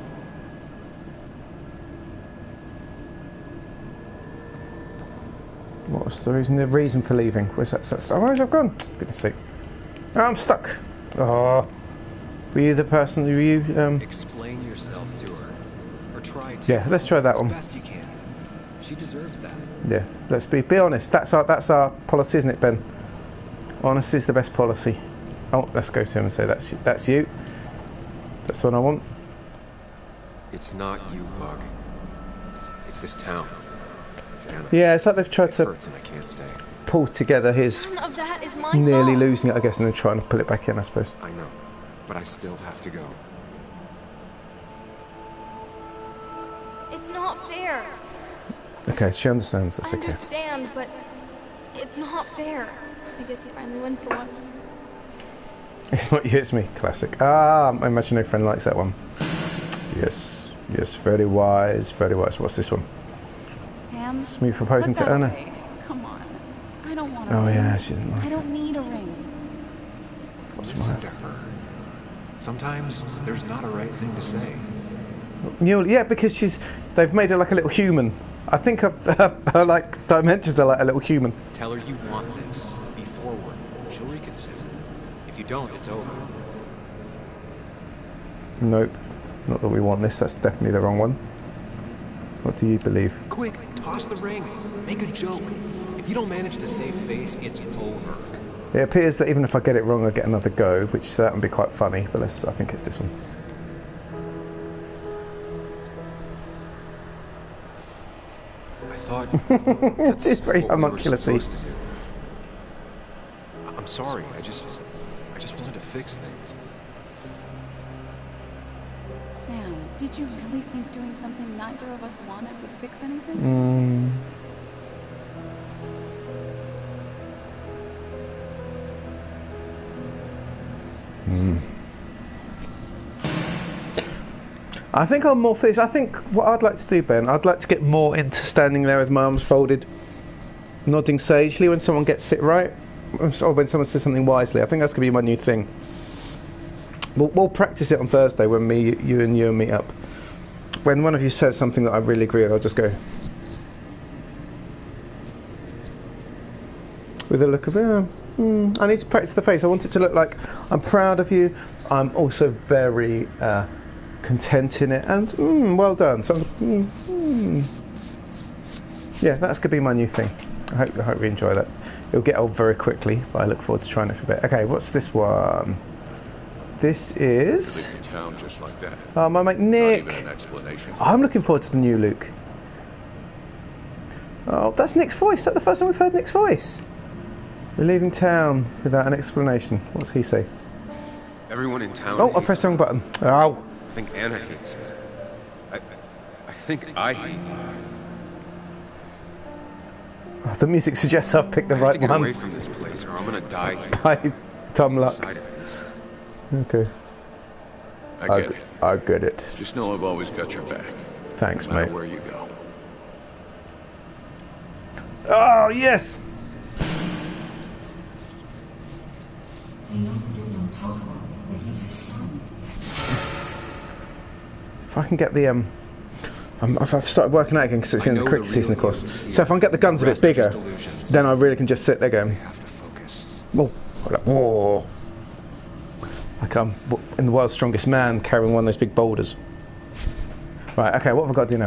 What was the reason? The reason for leaving? Where's that? Oh, where's I've gone? Goodness sake. Oh, I'm stuck. Oh. Were you the person? Were you?
Explain yourself to her. Or try to.
Yeah. Let's try that
As
one.
best you can. She deserves that.
Yeah. Let's be honest. That's our policy, isn't it, Ben? Honesty is the best policy. Oh, let's go to him and say that's you. That's the one I want.
It's not you, Bug. It's this town. It's Anna.
Yeah, it's like they've tried
It
to
hurts and I can't stay.
pull together his
None of that is my
nearly
fault.
losing it, I guess, and then trying to pull it back in, I suppose.
I know. But I still have to go.
It's not fair.
Okay, she understands. That's
I
okay.
understand, but it's not fair. I guess you finally win for once.
It's not you, it's me. Classic. Ah, my imaginary friend likes that one. Yes, very wise, very wise. What's this one?
Sam,
It's me proposing
put
to
that
Anna.
away. Come on. I don't want a
Oh
ring.
yeah, she didn't
I
like it.
don't need a ring.
What's
Listen
mine?
to her. Sometimes there's not a right thing to say.
Yeah, because they've made her like a little human. I think her like dimensions are like a little human.
Tell her you want this. Be forward. She'll reconsider. If you don't, it's over.
Nope. Not that we want this, that's definitely the wrong one. What do you believe?
Quick, toss the ring. Make a joke. If you don't manage to save face, it's over.
It appears that even if I get it wrong, I get another go, which that would be quite funny, but I think it's this one.
I thought that's
It's very
what we were
homunculously.
supposed to do. I'm sorry. I just wanted to fix things.
Sam, did you really think doing something neither of us wanted would fix anything?
I think I'm more for this. I think what I'd like to do, Ben, I'd like to get more into standing there with my arms folded, nodding sagely when someone gets it right, or when someone says something wisely. I think that's going to be my new thing. We'll practice it on Thursday when you and you meet up. When one of you says something that I really agree with, I'll just go. with a look of, I need to practice the face. I want it to look like I'm proud of you. I'm also very content in it, and well done. So, yeah, that's gonna be my new thing. I hope you enjoy that. It'll get old very quickly, but I look forward to trying it for a bit. Okay, what's this one? This is
town just like that.
oh, my mate Nick.
Not even an explanation.
I'm looking forward to the new Luke. Oh, that's Nick's voice. Is that the first time we've heard Nick's voice? We're leaving town without an explanation. What's he say?
Everyone in town.
Oh, I
hates
pressed the wrong
me.
button. Oh.
I think Anna hates me. I think I hate me.
Oh, the music suggests I've picked the
I have
right
to get
one.
away from this place, or I'm gonna die here.
Hi, Tom Lux.
Inside at least.
Okay.
I get it.
I get it.
Just know I've always got your back.
Thanks,
No matter
mate.
where you go.
Oh, yes! If I can get the I've started working out again because it's
I
in the
know
cricket
the
season, of
real
course.
you is
So if I can get the guns a
The
bit
rest are
bigger,
just illusions.
then I really can just sit there going,
I have to focus.
whoa, whoa. Like I'm in the world's strongest man carrying one of those big boulders. Right, okay, what have I got to do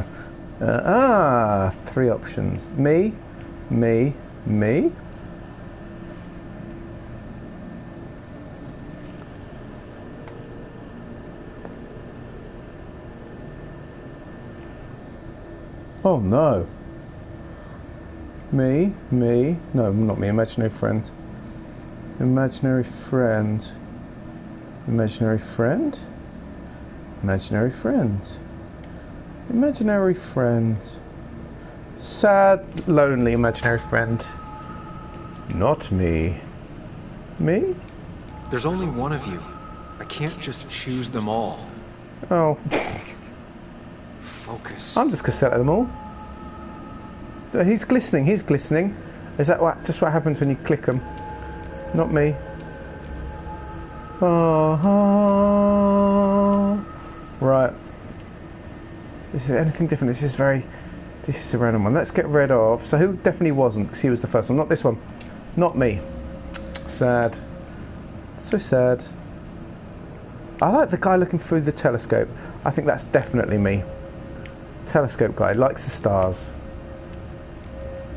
now? 3 options. Me. Oh no. Me. No, not me. Imaginary friend. Imaginary friend. Imaginary friend. Imaginary friend. Imaginary friend. Sad, lonely imaginary friend. Not me. Me?
There's only one of you. I can't just choose them all.
Oh,
Focus.
I'm just gonna select them all. He's glistening. Is that just what happens when you click them? Not me. Oh, right. Is there anything different? This is a random one. Let's get rid of. So who definitely wasn't? Because he was the first one. Not this one. Not me. Sad. So sad. I like the guy looking through the telescope. I think that's definitely me. Telescope guy. Likes the stars.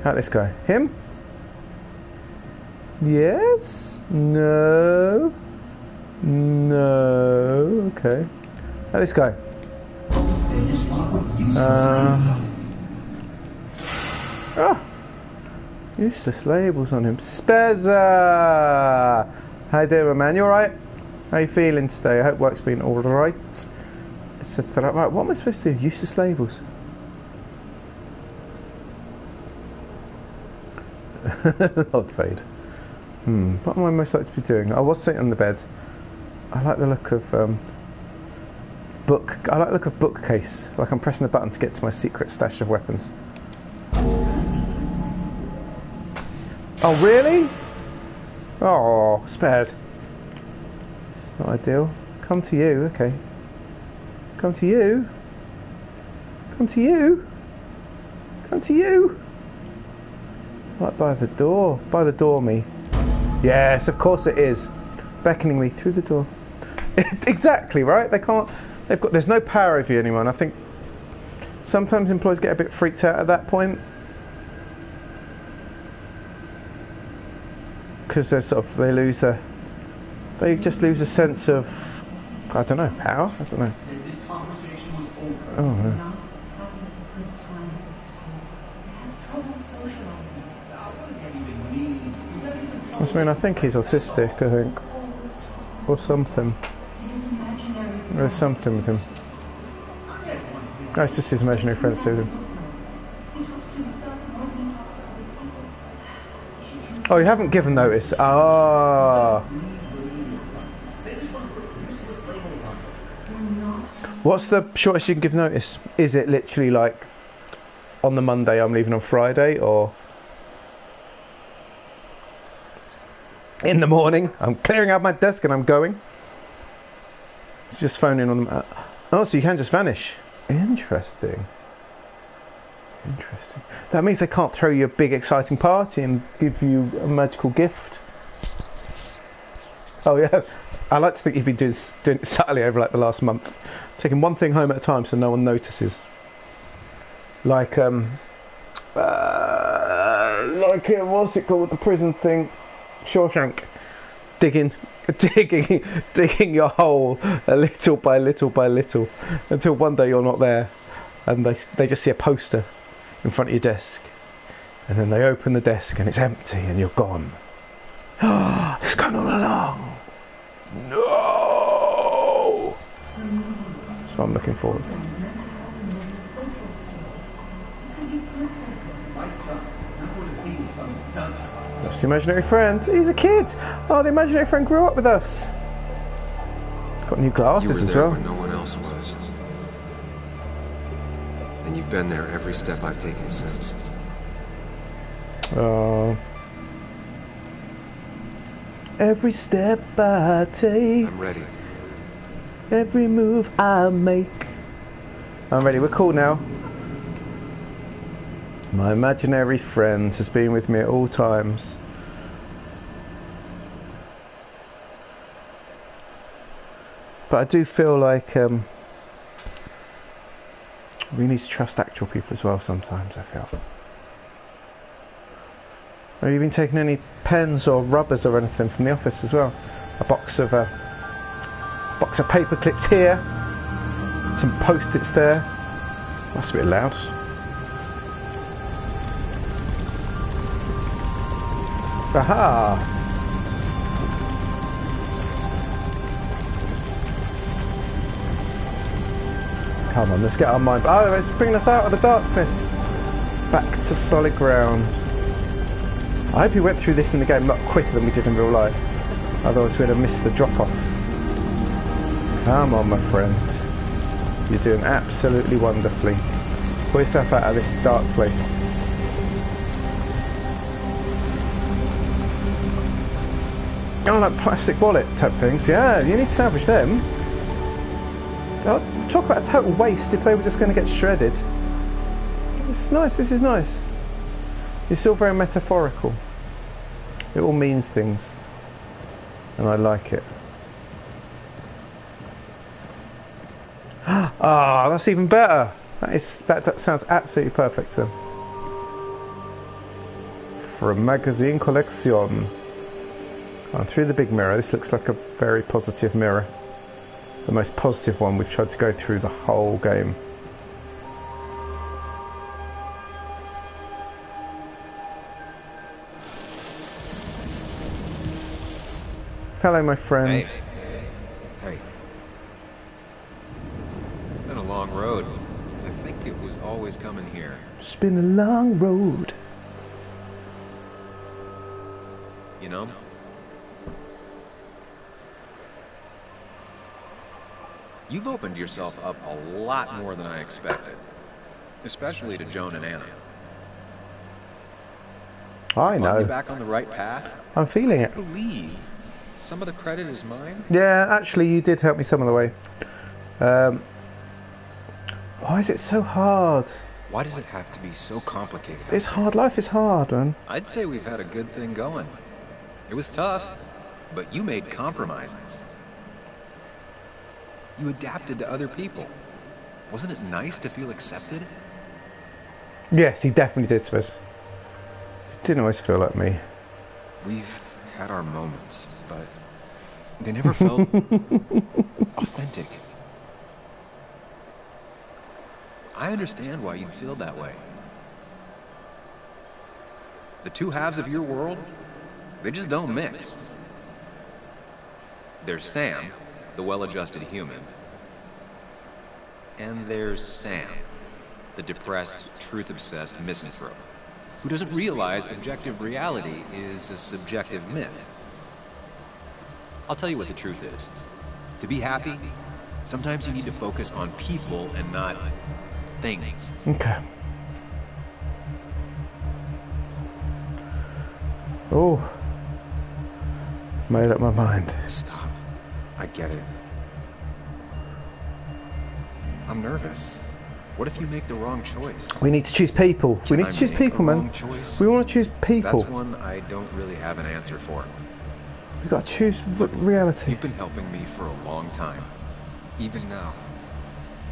How about this guy? Him? Yes? No? No? Okay. How about this guy? Useless labels on him. Spezza! How you doing, my man? You alright? How you feeling today? I hope work's been alright. Right, what am I supposed to do? Useless labels. Odd fade. What am I most likely to be doing? I was sitting on the bed. I like the look of book. I like the look of bookcase. Like I'm pressing a button to get to my secret stash of weapons. Oh really? Oh, spared. It's not ideal. Come to you. Okay. Come to you. Come to you. Come to you. Right by the door. By the door, me. Yes, of course it is. Beckoning me through the door. Exactly, right? They can't. There's no power over you anymore. And I think sometimes employees get a bit freaked out at that point because they just lose a sense of, I don't know, power. I don't know. Oh no. I think he's autistic, I think. Or something. There's something with him. Oh, it's just his imaginary friend, Susan. Oh, you haven't given notice. Ah. What's the shortest you can give notice? Is it literally like on the Monday I'm leaving on Friday, or in the morning I'm clearing out my desk and I'm going? Just phoning on them. Oh, so you can just vanish. Interesting. Interesting. That means they can't throw you a big exciting party and give you a magical gift. Oh yeah, I like to think you've been doing it subtly over like the last month, taking one thing home at a time so no one notices. Like what's it called? The prison thing, Shawshank. Digging your hole a little by little by little until one day you're not there, and they just see a poster in front of your desk, and then they open the desk and it's empty and you're gone. It's gone all along. No. That's what I'm looking forward to. That's the imaginary friend. He's a kid. Oh, the imaginary friend grew up with us. Got new
You
glasses
were
as
there
well.
when no one else was. And you've been there every step I've taken since.
Oh. Every step I take,
I'm ready.
every move I make. I'm ready. We're cool now. My imaginary friend has been with me at all times. But I do feel like we need to trust actual people as well sometimes, I feel. Have you been taking any pens or rubbers or anything from the office as well? A box of paper clips here, some post-its there. That's a bit loud. Aha! Come on, let's get our mind. Oh, it's bringing us out of the darkness, back to solid ground. I hope we went through this in the game a lot quicker than we did in real life. Otherwise we'd have missed the drop-off. Come on, my friend. You're doing absolutely wonderfully. Pull yourself out of this dark place. Oh, like plastic wallet type things. Yeah, you need to salvage them. Oh, talk about a total waste if they were just going to get shredded. It's nice, this is nice. You're still very metaphorical. It all means things. And I like it. Ah, that's even better. That sounds absolutely perfect then. For a magazine collection. And through the big mirror, this looks like a very positive mirror. The most positive one we've tried to go through the whole game. Hello, my friend.
Hey. It's been a long road. I think it was always coming here.
It's been a long road.
You know? You've opened yourself up a lot more than I expected. Especially to Joan and Anna.
I
Find
know.
you back on the right path?
I'm feeling it.
I believe some of the credit is mine.
Yeah, actually, you did help me some of the way. Why is it so hard?
Why does it have to be so complicated?
It's hard. Life is hard, man.
I'd say we've had a good thing going. It was tough, but you made compromises. You adapted to other people. Wasn't it nice to feel accepted?
Yes, he definitely did, Smith. Didn't always feel like me.
We've had our moments, but they never felt authentic. I understand why you'd feel that way. The two halves of your world, they just don't mix. There's Sam, the well-adjusted human. And there's Sam, the depressed, truth-obsessed misanthrope, who doesn't realize objective reality is a subjective myth. I'll tell you what the truth is. To be happy, sometimes you need to focus on people and not things.
Okay. Oh. Made up my mind.
Stop. I get it. I'm nervous. What if you make the wrong choice?
We need to choose people. We
Can
need
I
to choose
make
people,
a
man.
wrong choice?
We want to choose people.
That's one I don't really have an answer for.
We've got to choose reality.
You've been helping me for a long time. Even now.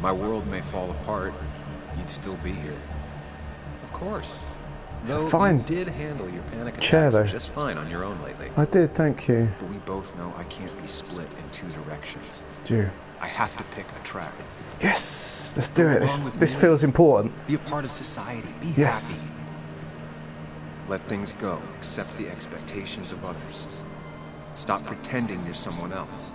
My world may fall apart, you'd still be here. Of course. Though
fine
you did handle your panic
chair,
attacks
though.
just fine on your own lately.
I did, thank you.
But we both know I can't be split in two directions.
Do.
I have to pick a track.
Yes, let's do it.
Along with
This
me.
feels important.
Be a part of society. Be
Yes.
happy. Let things go. Accept the expectations of others. Stop pretending you're someone else.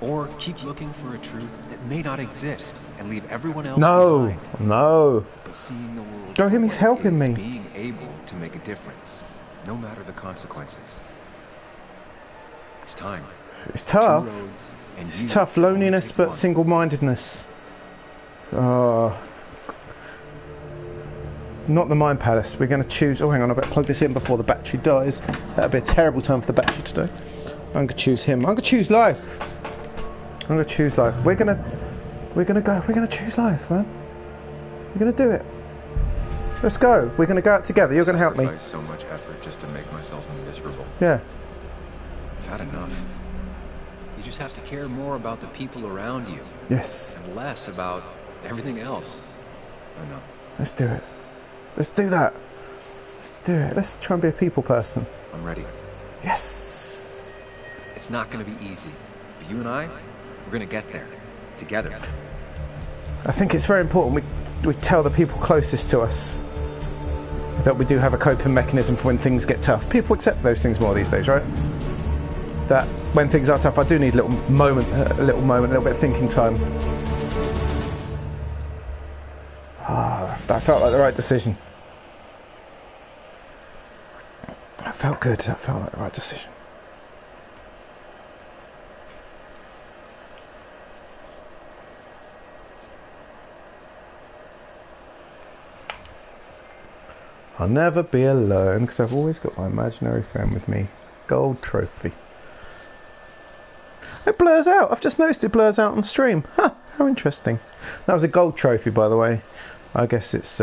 Or keep looking for a truth that may not exist and leave everyone else
No,
behind.
no.
But seeing the world
Go
for
him, he's
what it
helping
is,
me.
Being able to make a difference, no matter the consequences. It's time.
It's tough.
Two roads, and you
It's tough.
can only
Loneliness,
take
but
one.
single-mindedness. Not the Mind Palace. We're going to choose... Oh, hang on. I better plug this in before the battery dies. That'd be a terrible time for the battery to die. I'm going to choose him. I'm going to choose life. I'm going to choose life. We're going to choose life, man. We're going to do it. Let's go. We're going to go out together. You're going to help me.
Sacrifice so much effort just to make myself miserable.
Yeah.
I've had enough. You just have to care more about the people around you
Yes.
and less about everything else. I know.
Let's do it. Let's do that. Let's do it. Let's try and be a people person.
I'm ready.
Yes.
It's not going to be easy, but you and I, we're going to get there together.
I think it's very important we tell the people closest to us that we do have a coping mechanism for when things get tough. People accept those things more these days, right? That when things are tough, I do need a little bit of thinking time. That felt like the right decision. That felt good. That felt like the right decision. I'll never be alone because I've always got my imaginary friend with me. Gold trophy. It blurs out. I've just noticed it blurs out on stream. Huh, how interesting. That was a gold trophy, by the way. I guess it's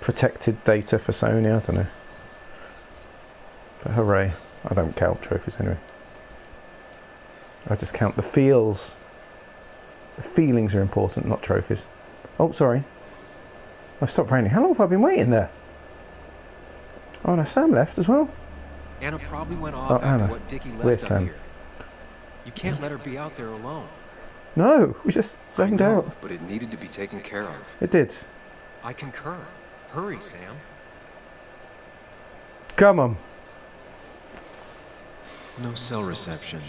protected data for Sony. I don't know. But hooray. I don't count trophies anyway. I just count the feels. The feelings are important, not trophies. Oh, sorry. Oh, stopped raining. How long have I been waiting there? Oh, no, Sam left as well.
Anna probably went off
Oh,
after
Anna.
what Dickie
Where's
left out
Sam?
here. You can't let her be out there alone.
No, we just
I
zoned
know,
out.
but it needed to be taken care of.
It did.
I concur. Hurry, Sam.
Come on.
No cell reception.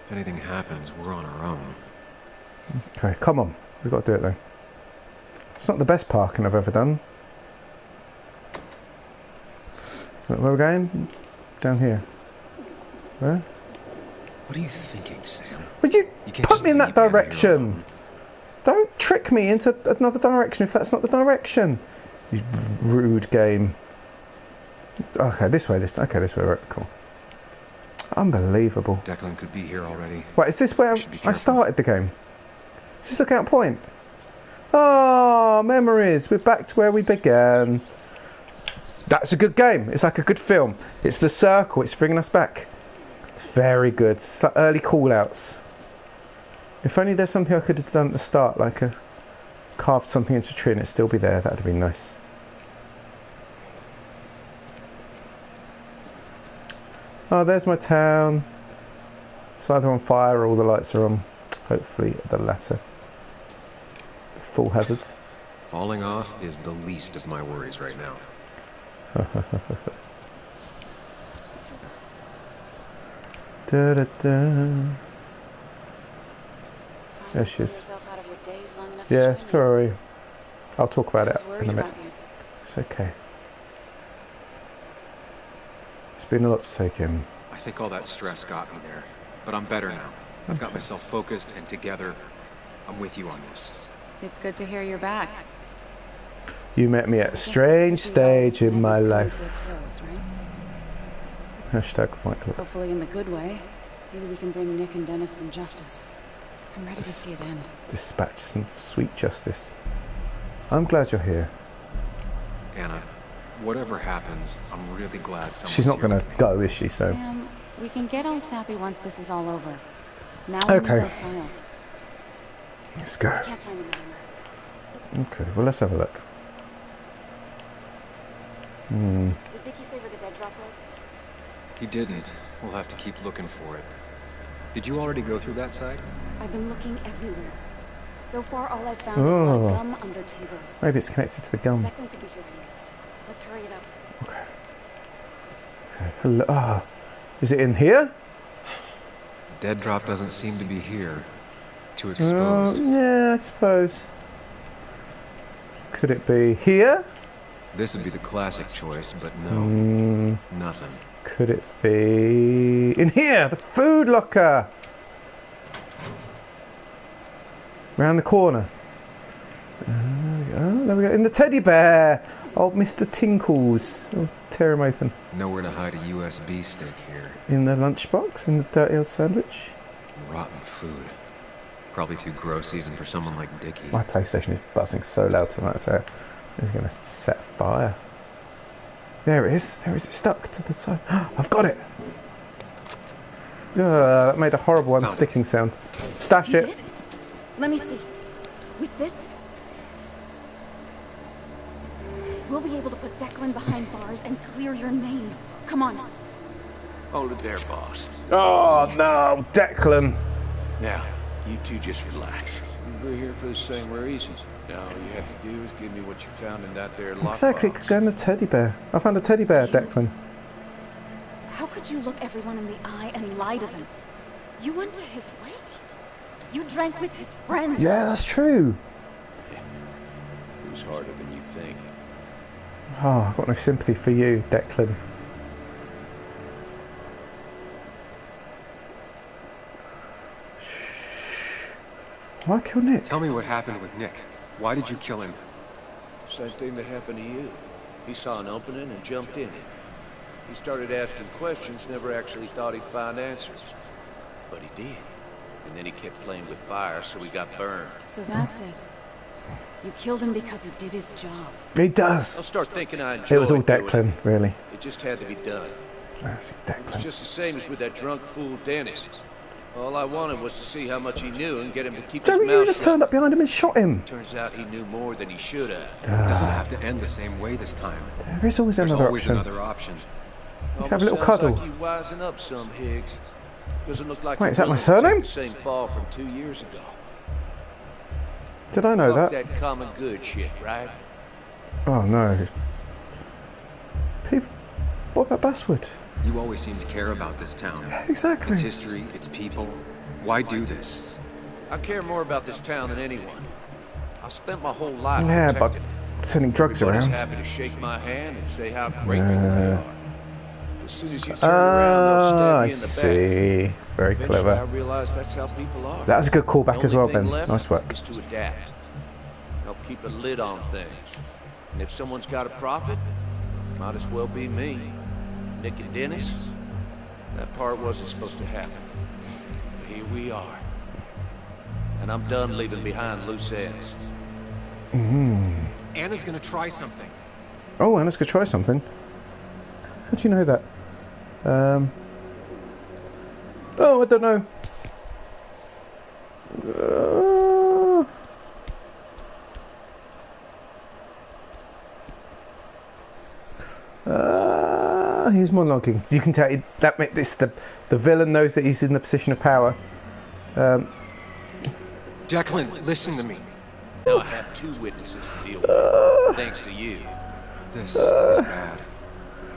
If anything happens, we're on our own.
Okay, come on. We've got to do it though. It's not the best parking I've ever done. Where we're going? Down here. Where?
What are you thinking, Sam?
Would you
can't
put
just
me in that
leave Anna here
direction?
alone.
Don't trick me into another direction if that's not the direction. You rude game. Okay, this way. Okay, this way. Right, cool. Unbelievable.
Declan could be here already.
Wait, is this where
Should be
I
careful.
started the game? Is this Lookout Point? Oh, memories. We're back to where we began. That's a good game. It's like a good film. It's the circle. It's bringing us back. Very good. It's like early call-outs. If only there's something I could have done at the start, like carved something into a tree and it'd still be there. That'd have been nice. Oh, there's my town. It's either on fire or all the lights are on. Hopefully the latter. Full hazard.
Falling off is the least of my worries right now.
Da, da, da.
Finally
There she
pull
is.
yourself out of your daze long enough to
Yeah,
join me.
sorry. I'll talk about
I
it
was
in
worried
a minute.
about you.
It's okay. It's been a lot to take in.
I think all that stress got me there, but I'm better now. I've got myself focused and together. I'm with you on this.
It's good to hear you're back.
You met me
So I
at a
guess this
strange
could be all this
stage in
plan
my
is coming
life.
to a close, right?
Hashtag Fight Club.
Hopefully in the good way. Maybe we can bring Nick and Dennis some justice. I'm ready to see it end.
Dispatch some sweet justice. I'm glad you're here.
Anna, whatever happens, I'm really glad someone's
She's not
here
going to
with me.
go, is she? So,
Sam, we can get all sappy once this is all over. Now we
Okay.
need those files.
let's go.
I can't find them anywhere.
Okay, well, let's have a look.
Did Dickie say where the dead drop was?
He didn't. We'll have to keep looking for it. Did you already go through that site?
I've been looking everywhere. So far, all I've found is
Oh.
black gum under tables.
Maybe it's connected to the gum.
Declan could be here any minute. Let's hurry it up.
Okay. Okay. Hello. Ah, is it in here?
The dead drop doesn't seem to be here. Too exposed.
Yeah, I suppose. Could it be here?
This would be the classic choice, but no. Nothing.
Could it be in here? The food locker. Round the corner. There we go. In the teddy bear. Oh, Mr. Tinkles. Oh, tear him open.
Nowhere to hide a USB stick here.
In the lunchbox. In the dirty old sandwich.
Rotten food. Probably too gross even for someone like Dickie.
My PlayStation is buzzing so loud tonight. So it's going to set fire. There it is. There it is. It's stuck to the side. I've got it. That made a horrible
Found
unsticking sound. Stashed
You
it.
did? Let me see. With this, we'll be able to put Declan behind bars and clear your name. Come on.
Hold it there, boss.
Oh no, Declan.
Now, you two just relax. We're here for the same reasons. Now, all you have to do is give me what you found in that there lockbox.
Exactly, it could go in the teddy bear. I found a teddy bear, Declan.
How could you look everyone in the eye and lie to them? You went to his wake? You drank with his friends?
Yeah, that's true.
It was harder than you think.
Oh, I've got no sympathy for you, Declan. Why kill Nick?
Tell me what happened with Nick. Why did you kill him?
Same thing that happened to you. He saw an opening and jumped in it. He started asking questions, never actually thought he'd find answers. But he did. And then he kept playing with fire, so he got burned.
So that's it. You killed him because he did his job.
He does.
I'll start thinking I enjoyed
It was all
doing
Declan, really.
It just had to be done.
That's
It's
Declan.
just the same as with that drunk fool Dennis. All I wanted was to see how much he knew and get him to keep his
Don't you
mouth
just
shut.
turned up behind him and shot him?
Turns out he knew more than he should have.
It doesn't have to end the same way this time.
There is always
There's
another
always
option.
another option.
Have a little cuddle.
Like you wising up some, Higgs. Doesn't look like
Wait,
you're
is that my
willing to take
surname?
the same fall from 2 years ago.
Did I know
Fuck
that?
that common good shit, right?
Oh no. People. What about Basswood?
You always seem to care about this town.
Exactly.
Its history, its people. Why do this?
I care more about this town than anyone. I've spent my whole life
Yeah, but
protecting it.
sending drugs
Everybody's
around.
happy to shake my hand and say how grateful they are. As soon as you turn around, they'll
Ah,
stab
I
you in the back.
see. Very
Eventually, I
clever.
realize that's how people are.
That's a good callback
The
as well,
only thing
Ben.
left
Nice work.
is to adapt. Help keep a lid on things. And if someone's got a profit, might as well be me. Nick and Dennis, that part wasn't supposed to happen. But here we are. And I'm done leaving behind loose ends.
Anna's gonna try something.
Oh, Anna's gonna try something. How do you know that? Oh, I don't know. He's monologuing. You can tell that this the villain knows that he's in the position of power.
Declan, listen to me.
Now I have 2 witnesses to deal with, thanks to you.
This is bad.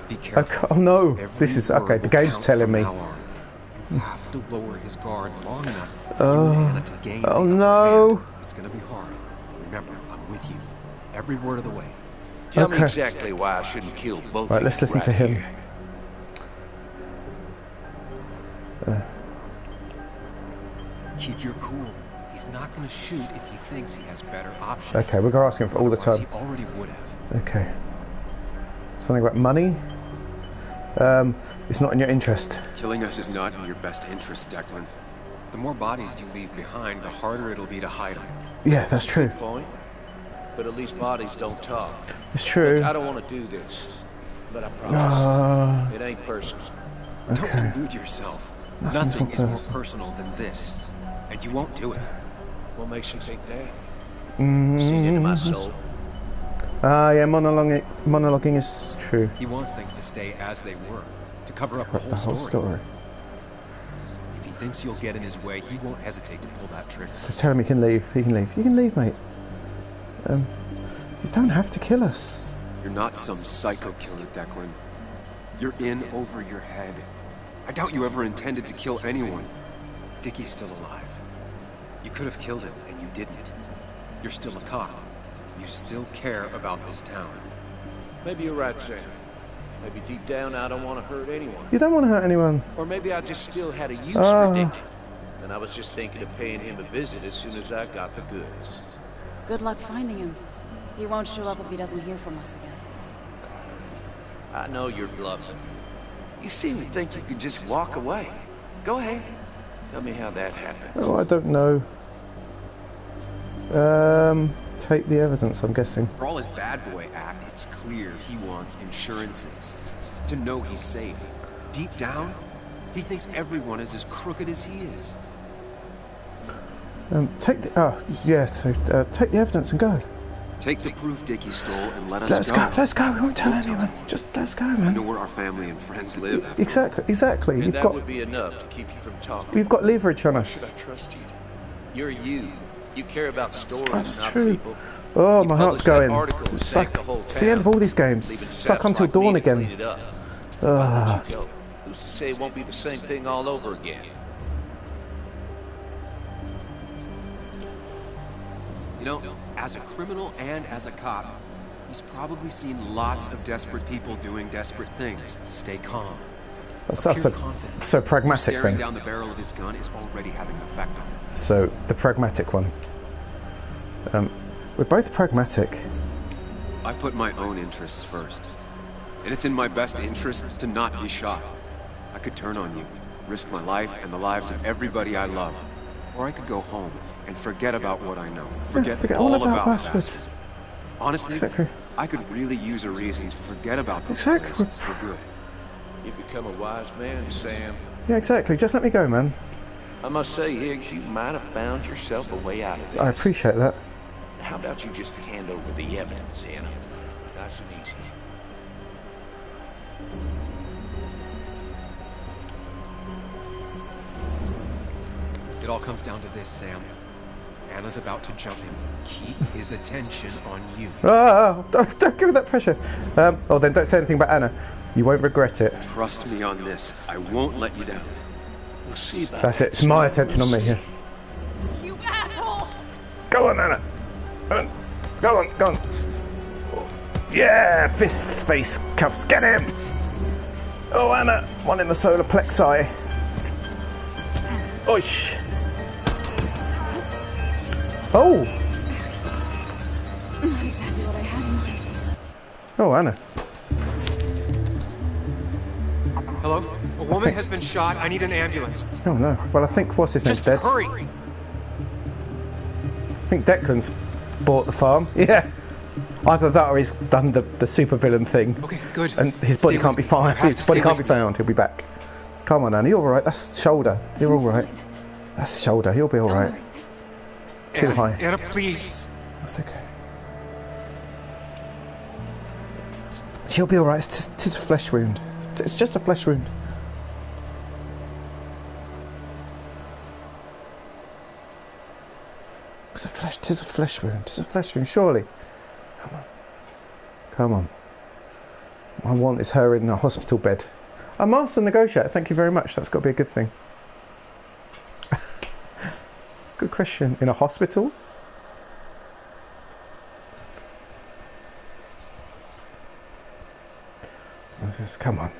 Be careful.
Oh no,
Every
this is
word
okay. The
will
game's
count
telling
from
me.
now on. You have to lower his guard long enough for you and Anna to gain
Oh
the upper
no.
hand. It's gonna be hard. But remember, I'm with you. Every word of the way.
Tell me
Okay.
exactly why I shouldn't kill both
Right,
of
let's
you
listen to
right
him.
here.
Keep your cool. He's not gonna shoot if he thinks he has better options.
Okay, we're gonna ask him for all the
Otherwise,
time.
He already would have.
Okay. Something about money. It's not in your interest.
Killing us is not in your best interest, Declan.
The more bodies you leave behind, the harder it'll be to hide them.
Yeah, that's true.
Good point. But at least bodies don't talk.
It's true.
Look, I don't want to do this, but I promise it ain't personal.
Okay.
Don't delude yourself.
Nothing's
Nothing
more
is more
personal.
personal than this. And you won't do it.
What makes you think that? See into my soul.
Yeah, monologuing is true.
He wants things to stay as they were, to cover up the
The whole
whole
story.
If he thinks you'll get in his way, he won't hesitate to pull that trigger.
So tell him he can leave. He can leave. You can leave, mate. You don't have to kill us.
You're not some psycho killer, Declan. You're in over your head. I doubt you ever intended to kill anyone. Dickie's still alive. You could have killed him, and you didn't. You're still a cop. You still care about this town.
Maybe you're right, Sam. Maybe deep down I don't want to hurt anyone.
You don't want to hurt anyone.
Or maybe I just still had a use for Dickie. And I was just thinking of paying him a visit as soon as I got the goods.
Good luck finding him. He won't show up if he doesn't hear from us again.
I know you're bluffing.
You seem to think you could just walk away. Go ahead.
Tell me how that happened.
Oh, I don't know. Take the evidence, I'm guessing.
For all his bad boy act, it's clear he wants insurances. To know he's safe. Deep down, he thinks everyone is as crooked as he is.
Take the take the evidence and go.
Take the proof Dickie stole and let us
Let's go. Let's go. We won't tell
Don't tell
anyone.
anyone.
Just let's go,
I
man.
know where our family and friends live. after all.
Exactly.
And
You've
that
got
would be enough to keep you from talking.
we've got leverage on
Why
us.
should I trust you? You're you. You care about stories,
That's
not
true.
people.
Oh,
You
my heart's
published that
going.
article and
It's
sank
like
the whole
it's the end of all these games.
Leaving
Suck
saps
until
like me
dawn
to
again.
clean it up. If I let you go, who's to say it won't be the same thing all over again?
You know, as a criminal and as a cop, he's probably seen lots of desperate people doing desperate things. Stay calm.
That's
Appear
a
confident.
so pragmatic
Staring
thing.
down the barrel of his gun is already having an effect on him.
So the pragmatic one. We're both pragmatic.
I put my own interests first. And it's in my best interest to not be shot. I could turn on you, risk my life and the lives of everybody I love. Or I could go home and forget about what I know. Forget all about
Bastard.
that. Honestly,
Exactly.
I could really use a reason to forget about this
Exactly.
place for good.
You've become a wise man, Sam.
Yeah, exactly. Just let me go, man.
I must say, Higgs, you might have found yourself a way out of this.
I appreciate that.
How about you just hand over the evidence, Anna? Nice and easy.
It all comes down to this, Sam. Anna's about to jump him. Keep his attention on you.
Don't give me that pressure. Then don't say anything about Anna. You won't regret it.
Trust me on this. I won't let you down.
We'll see about
That's it. It's my attention on me here.
You asshole!
Go on, Anna. Go on. Yeah, fists, face, cuffs. Get him. Oh, Anna. One in the solar plexi. Oish. Oh.
Not exactly what I had in mind.
Oh, Anna.
Hello? A woman has been shot. I need an ambulance.
Oh no. Well, I think what's his name's
Just
dead.
hurry.
I think Declan's bought the farm. Yeah. Either that or he's done the supervillain thing.
Okay, good.
And his body
Stay
can't
with
be
me. You
found.
have to
His body
stay
can't be
with me.
found. He'll be back. Come on, Anna. You're all right. That's shoulder. You're all right. That's shoulder. He'll be all right. It's too
Anna,
high.
Anna, please.
That's okay. She'll be all right. It's just a flesh wound. It's just a flesh wound. It's a flesh. Tis a flesh wound. Tis a flesh wound. Surely. Come on. I want is her in a hospital bed. A master negotiator. Thank you very much. That's got to be a good thing. Good question. In a hospital? Come on.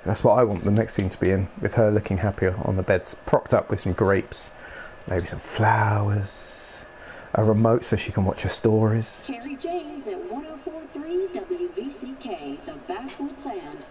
That's what I want the next scene to be in, with her looking happier on the bed, propped up with some grapes, maybe some flowers, a remote so she can watch her stories.
Kerry James at 104.3 WVCK, the Basswood Sound.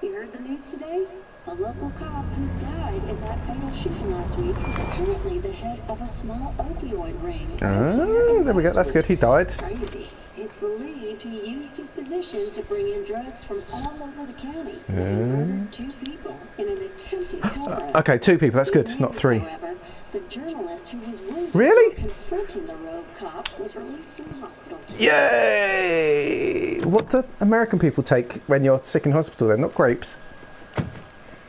You heard the news today? A local cop who died in that fatal shooting last week is apparently the head of a small opioid ring.
Oh, there we go. That's good. He died.
Crazy. It's believed he used his position to bring in drugs from all over the county. He murdered 2 people in an attempted cover-up.
Okay, 2 people. That's good. Not 3.
However, the journalist who was wounded
Really?
confronting the rogue cop was released from the hospital.
Yay! What do American people take when you're sick in hospital then? Not grapes.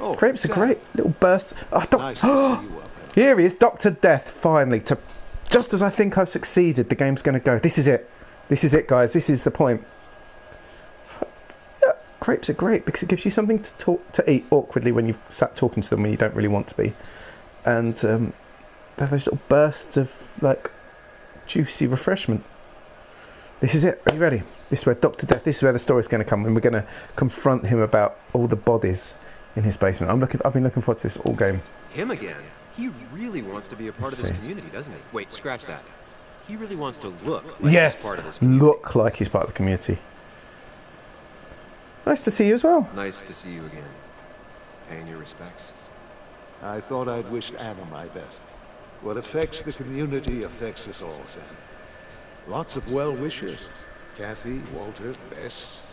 Oh,
Grapes are great. Little bursts. Oh,
Nice to see you up there.
Here he is, Dr. Death, finally. Just as I think I've succeeded, the game's going to go. This is it. This is it, guys. This is the point. Yeah, grapes are great because it gives you something to eat awkwardly when you've sat talking to them when you don't really want to be. And they have those little bursts of, like, juicy refreshment. This is it. Are you ready? This is where Dr. Death, this is where the story's going to come, and we're going to confront him about all the bodies in his basement. I've been looking forward to this all game.
Him again? He really wants to be a part of this community, doesn't he? Wait, scratch that. He really wants to look like he's part of this community.
Look like he's part of the community. Nice to see you as well.
Nice to see you again. Paying your respects.
I thought I'd wish Anna my best. What affects the community affects us all, Sam. Lots of well-wishers. Kathy, Walter, Bess.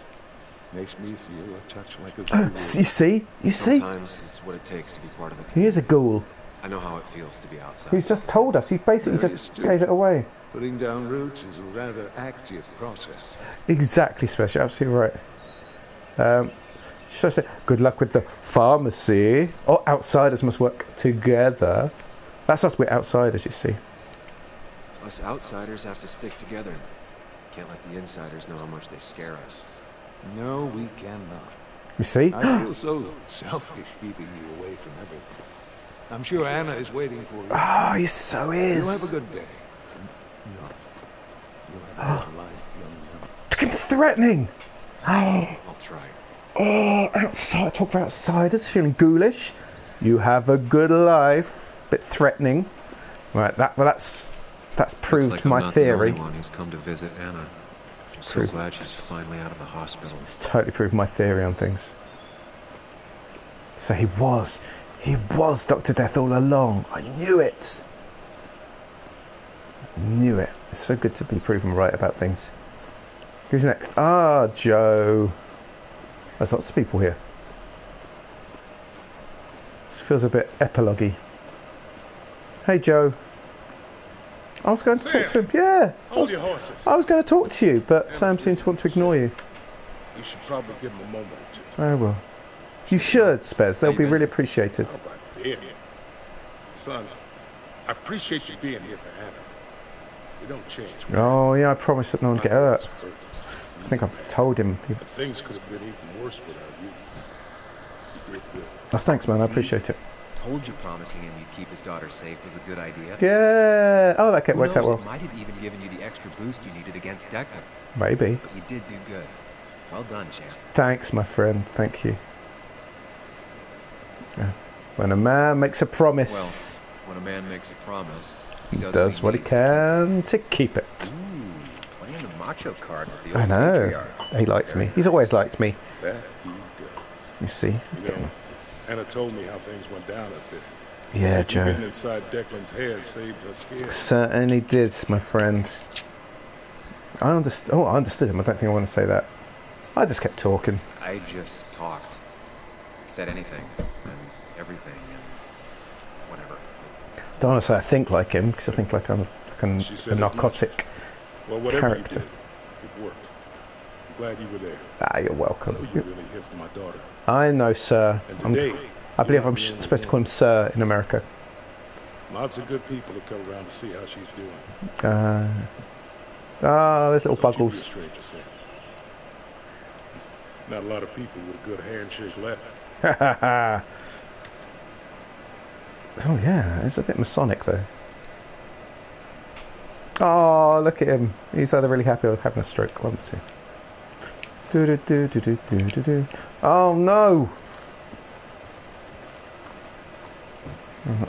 Makes me feel a touch like a ghoul.
You see? You see?
Sometimes it's what it takes to be part of the community.
He is a ghoul.
I know how it feels to be outside.
He's just told us. He basically just gave it away.
Putting down roots is a rather active process.
Exactly, Special. Absolutely right. So I say, good luck with the pharmacy. Oh, outsiders must work together. That's us. We're outsiders, you see.
Us outsiders have to stick together. Can't let the insiders know how much they scare us.
No, we cannot.
You see?
I feel so selfish keeping you away from everything. I'm sure Anna is waiting for you.
Oh, he so is.
You have a good day. No. You have a good life, young man.
Look at him threatening. Oh,
I'll try.
oh, outside. Talk about outsiders feeling ghoulish. You have a good life. Bit threatening. Right. That's proved
Looks like
my
I'm not
theory.
the only one who's come to visit Anna. I'm so glad she's finally out of the hospital.
It's totally proved my theory on things. So he was Dr. Death all along. I knew it. I knew it. It's so good to be proven right about things. Who's next? Ah, Joe. There's lots of people here. This feels a bit epilogue-y. Hey, Joe. I was going to talk to him. Yeah.
Hold your horses.
I was going to talk to you, but Sam seems to want to ignore you.
You should probably give him a moment or two.
Oh, well. You should, Spez. They'll be really appreciated.
How about this? Son, I appreciate you being here for Anna. We don't change.
Oh, yeah, I promised that no one would get hurt. I think I've told him.
But things could have been even worse without you. You did good.
Oh, thanks, man. I appreciate it.
Told you promising him you'd keep his daughter safe was a good idea.
Yeah. Oh, that
Who
worked out
knows,
well.
it might have even given you the extra boost you needed against Declan.
Maybe.
But you did do good. Well done, champ.
Thanks, my friend. Thank you. Yeah. When a man makes a promise,
Well, when a man makes a promise, he
does what he can to keep it.
Ooh, playing the macho card with the
I
old
know.
patriarch.
He likes me. He's always liked me.
That he does.
You see?
You know, Anna told me how things went down up there.
Yeah,
Said you
Joe.
getting inside Declan's head saved her skin.
Certainly did, my friend. I understood. Oh, I understood him. I don't think I want to say that. I just kept talking.
I just talked. Said anything and everything and whatever.
Don't want to say I think like him, because I think like I'm
She
a
said as
narcotic
Well, whatever
character.
you did, it worked. I'm glad you were there.
Ah, you're
I know
welcome.
you're really here for my daughter.
I know, sir.
And today,
I believe
you're
I'm
not the only
supposed to
one.
call him sir in America.
Lots of good people have come around to see how she's doing.
There's little
Don't you be a
buggles.
stranger, Sam. Not a lot of people with a good handshake left.
Oh yeah, it's a bit Masonic though. Oh, look at him. He's either really happy or having a stroke. One of the two. Do-do-do-do-do-do-do-do. Oh no!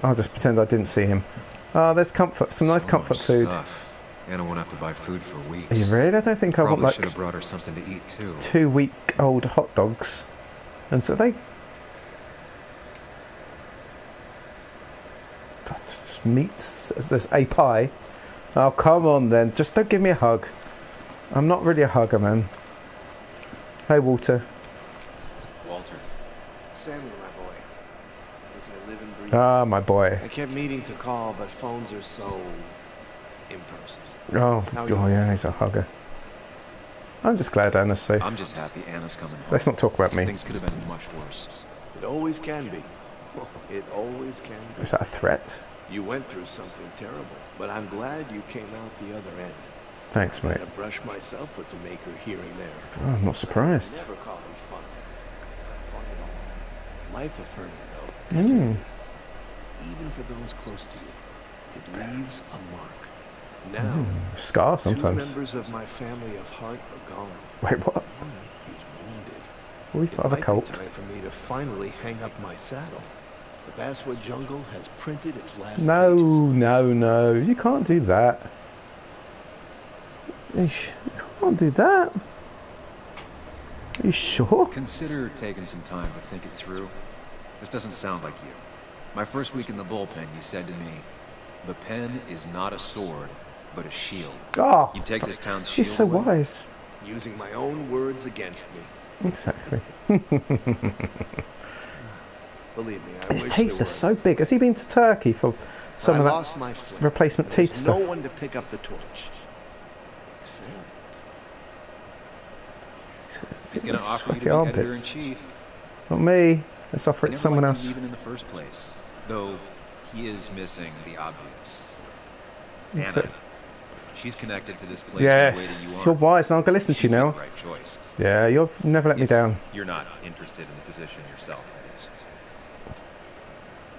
I'll just pretend I didn't see him. Oh, there's comfort. Some nice comfort
much
food.
Stuff. Anna won't have to buy food for
Are
weeks.
you really? I don't think I want
Probably
like
should have brought her something to eat too.
2-week-old hot dogs. And so they meets. There's a pie. Oh, come on then. Just don't give me a hug. I'm not really a hugger, man. Hey, Walter.
Walter.
Samuel, my boy. As I live and breathe.
Ah, my boy.
I kept meaning to call, but phones are so impersonal.
Oh, yeah, he's a hugger. I'm just glad Anna's safe.
I'm just happy Anna's coming home.
Let's not talk about me.
Things could have been much worse.
It always can be. It always can be.
Is that a threat?
You went through something terrible, but I'm glad you came out the other end.
Thanks, mate.
I had to brush myself with the maker here and there.
Oh, I'm not surprised.
Never call him fun. Not fun at all. Life affirming, though.
Mm.
Definitely. Even for those close to you, it leaves a mark. Now,
Scar sometimes.
2 members of my family of heart are gone.
Wait, what?
One is wounded.
We
It
part of a
might
cult.
be time for me to finally hang up my saddle. The Basswood Jungle has printed its last
No,
pages.
no. You can't do that. You can't do that. Are you sure?
Consider taking some time to think it through. This doesn't sound like you. My first week in the bullpen, you said to me, "The pen is not a sword, but a shield."
Oh,
You take this town's shield
she's so
away.
wise.
Using my own words against me.
Exactly.
Believe me, I
His
wish
teeth
there
are
were.
so big. Has he been to Turkey for some
I
of
lost
that
my flame.
replacement
There's
teeth
no
stuff?
one to pick up the torch. Except
He's going to offer you
Sweaty
to be
armpits.
editor-in-chief.
Not me. Let's offer
He
it to
never
someone
liked you
else.
even in the first place. Though he is missing the obvious. Anna. She's connected to this place in a way that
Yes,
you
you're
aren't.
wise, and I'm going to listen to you
She'd be
now.
the right choice.
Yeah, you've never let me
If
down.
You're not interested in the position yourself, that is.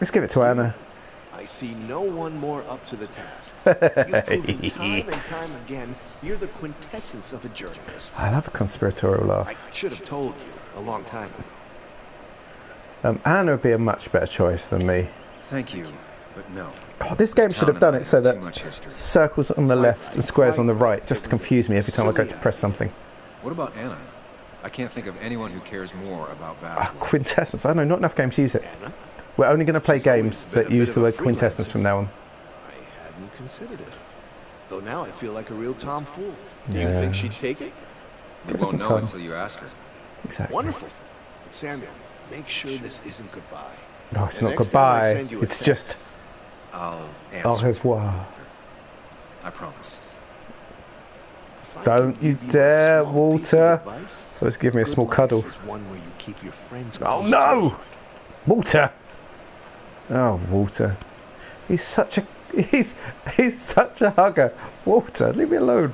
Let's give it to Anna.
I see no one more up to the task. You've proven time and time again you're the quintessence of a journalist.
I love a conspiratorial laugh.
I should have told you a long time ago.
Anna would be a much better choice than me.
Thank you, but no.
God, this game should have done it so that
Too much history.
circles on the left and squares on the right, just to confuse me every time I go to press something.
What about Anna? I can't think of anyone who cares more about basketball.
Quintessence. I don't know, not enough games use it. We're only going to play games that use the word quintessence from now on.
I hadn't considered it. Though now I feel like a real tomfool. Do you
Yeah.
think she'd take it?
You
Give us
won't
some
know
time.
until you ask her.
Exactly.
Wonderful. But Samuel, make sure this isn't goodbye.
No, it's
The
not
next time I
goodbye.
send you a
It's
text,
just
I'll
au
answer.
revoir.
I promise.
if I
Don't
could
you
give a
dare,
small piece of
Walter.
advice,
Let's give me a
good
small
life
cuddle.
is one where you keep your friends
Oh
close to
no!
you.
Walter! Oh, Walter. He's such a he's such a hugger. Walter, leave me alone.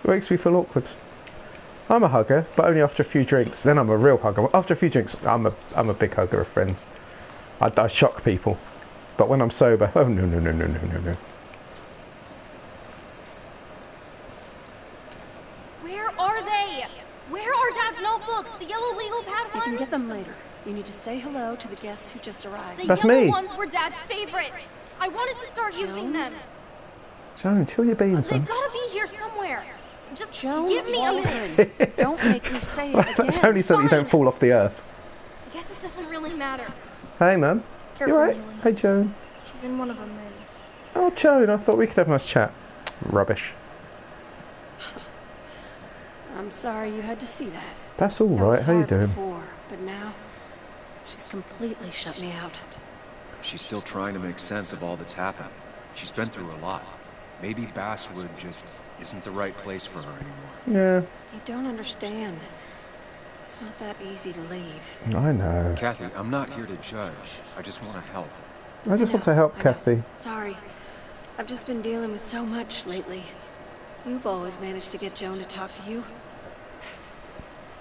It makes me feel awkward. I'm a hugger, but only after a few drinks. Then I'm a real hugger. After a few drinks, I'm a big hugger of friends. I shock people. But when I'm sober, oh no.
Where are they? Where are Dad's notebooks? The yellow legal pad
You
ones?
can get them later. You need to say hello to the guests who just arrived.
The
That's
yellow
me.
ones were Dad's favorites. I wanted to start using them.
Joan, chill your beans,
They've
man.
got to be here somewhere. Just
Joan
give me a minute.
Waldron. Don't make me say it
That's
again.
only so that you don't
Fine.
fall off the earth.
I guess it doesn't really matter.
Hey, man.
Careful,
You alright?
Muley.
Hey, Joan.
She's in one of her moods.
Oh, Joan, I thought we could have a nice chat. Rubbish.
I'm sorry you had to see that.
That's all
That was
right. How you
hard
doing?
Before, but now, she's completely shut me out.
She's still trying to make sense of all that's happened. She's been through a lot. Maybe Basswood just isn't the right place for her anymore.
Yeah,
You don't understand. It's not that easy to leave.
I know.
Kathy, I'm not here to judge. I just want to help.
I just want to help Kathy.
Sorry. I've just been dealing with so much lately. You've always managed to get Joan to talk to you.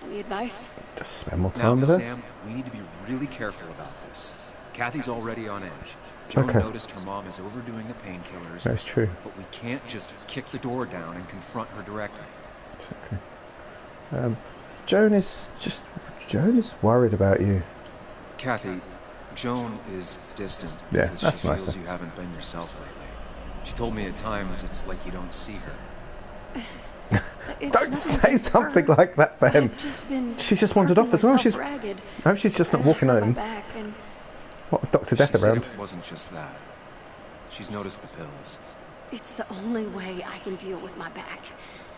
Any advice?
Just spend more
Now,
time with us.
Sam, we need to be really careful about this. Kathy's already on edge. Joan
Okay.
noticed her mom is overdoing the painkillers.
That's true.
But we can't just kick the door down and confront her directly.
It's okay. Joan is worried about you.
Kathy, Joan is distant
Yeah,
because
that's
she feels
nicer.
you haven't been yourself lately. She told me at times it's like you don't see her.
It's
Don't
nothing
say
against
something
her.
like that, Ben.
I've just been
She's just wandered off as well.
working
She's.
myself ragged.
I hope she's just not walking
My
home.
back and
What, with Dr. Death
She said
around?
it wasn't just that. She's noticed the pills.
it's the only way I can deal with my back.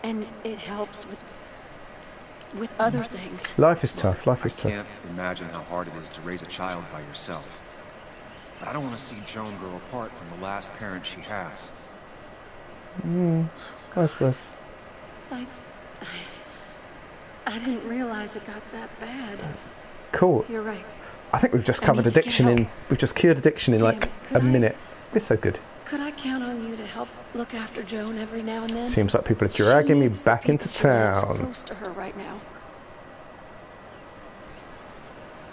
And it helps with other things.
Life is tough. Life is
I
tough.
can't imagine how hard it is to raise a child by yourself. But I don't want to see Joan grow apart from the last parent she has.
I suppose.
I didn't realize it got that bad.
Cool.
You're right.
I think we've just
I
covered
need to get
addiction
help.
we've just cured addiction in
Sam,
like
could
a
I-
minute. It's so good.
Could I count on you to help look after Joan every now and then?
Seems like people are dragging me
She needs
back
the
into
people she loves
town.
close to her right now.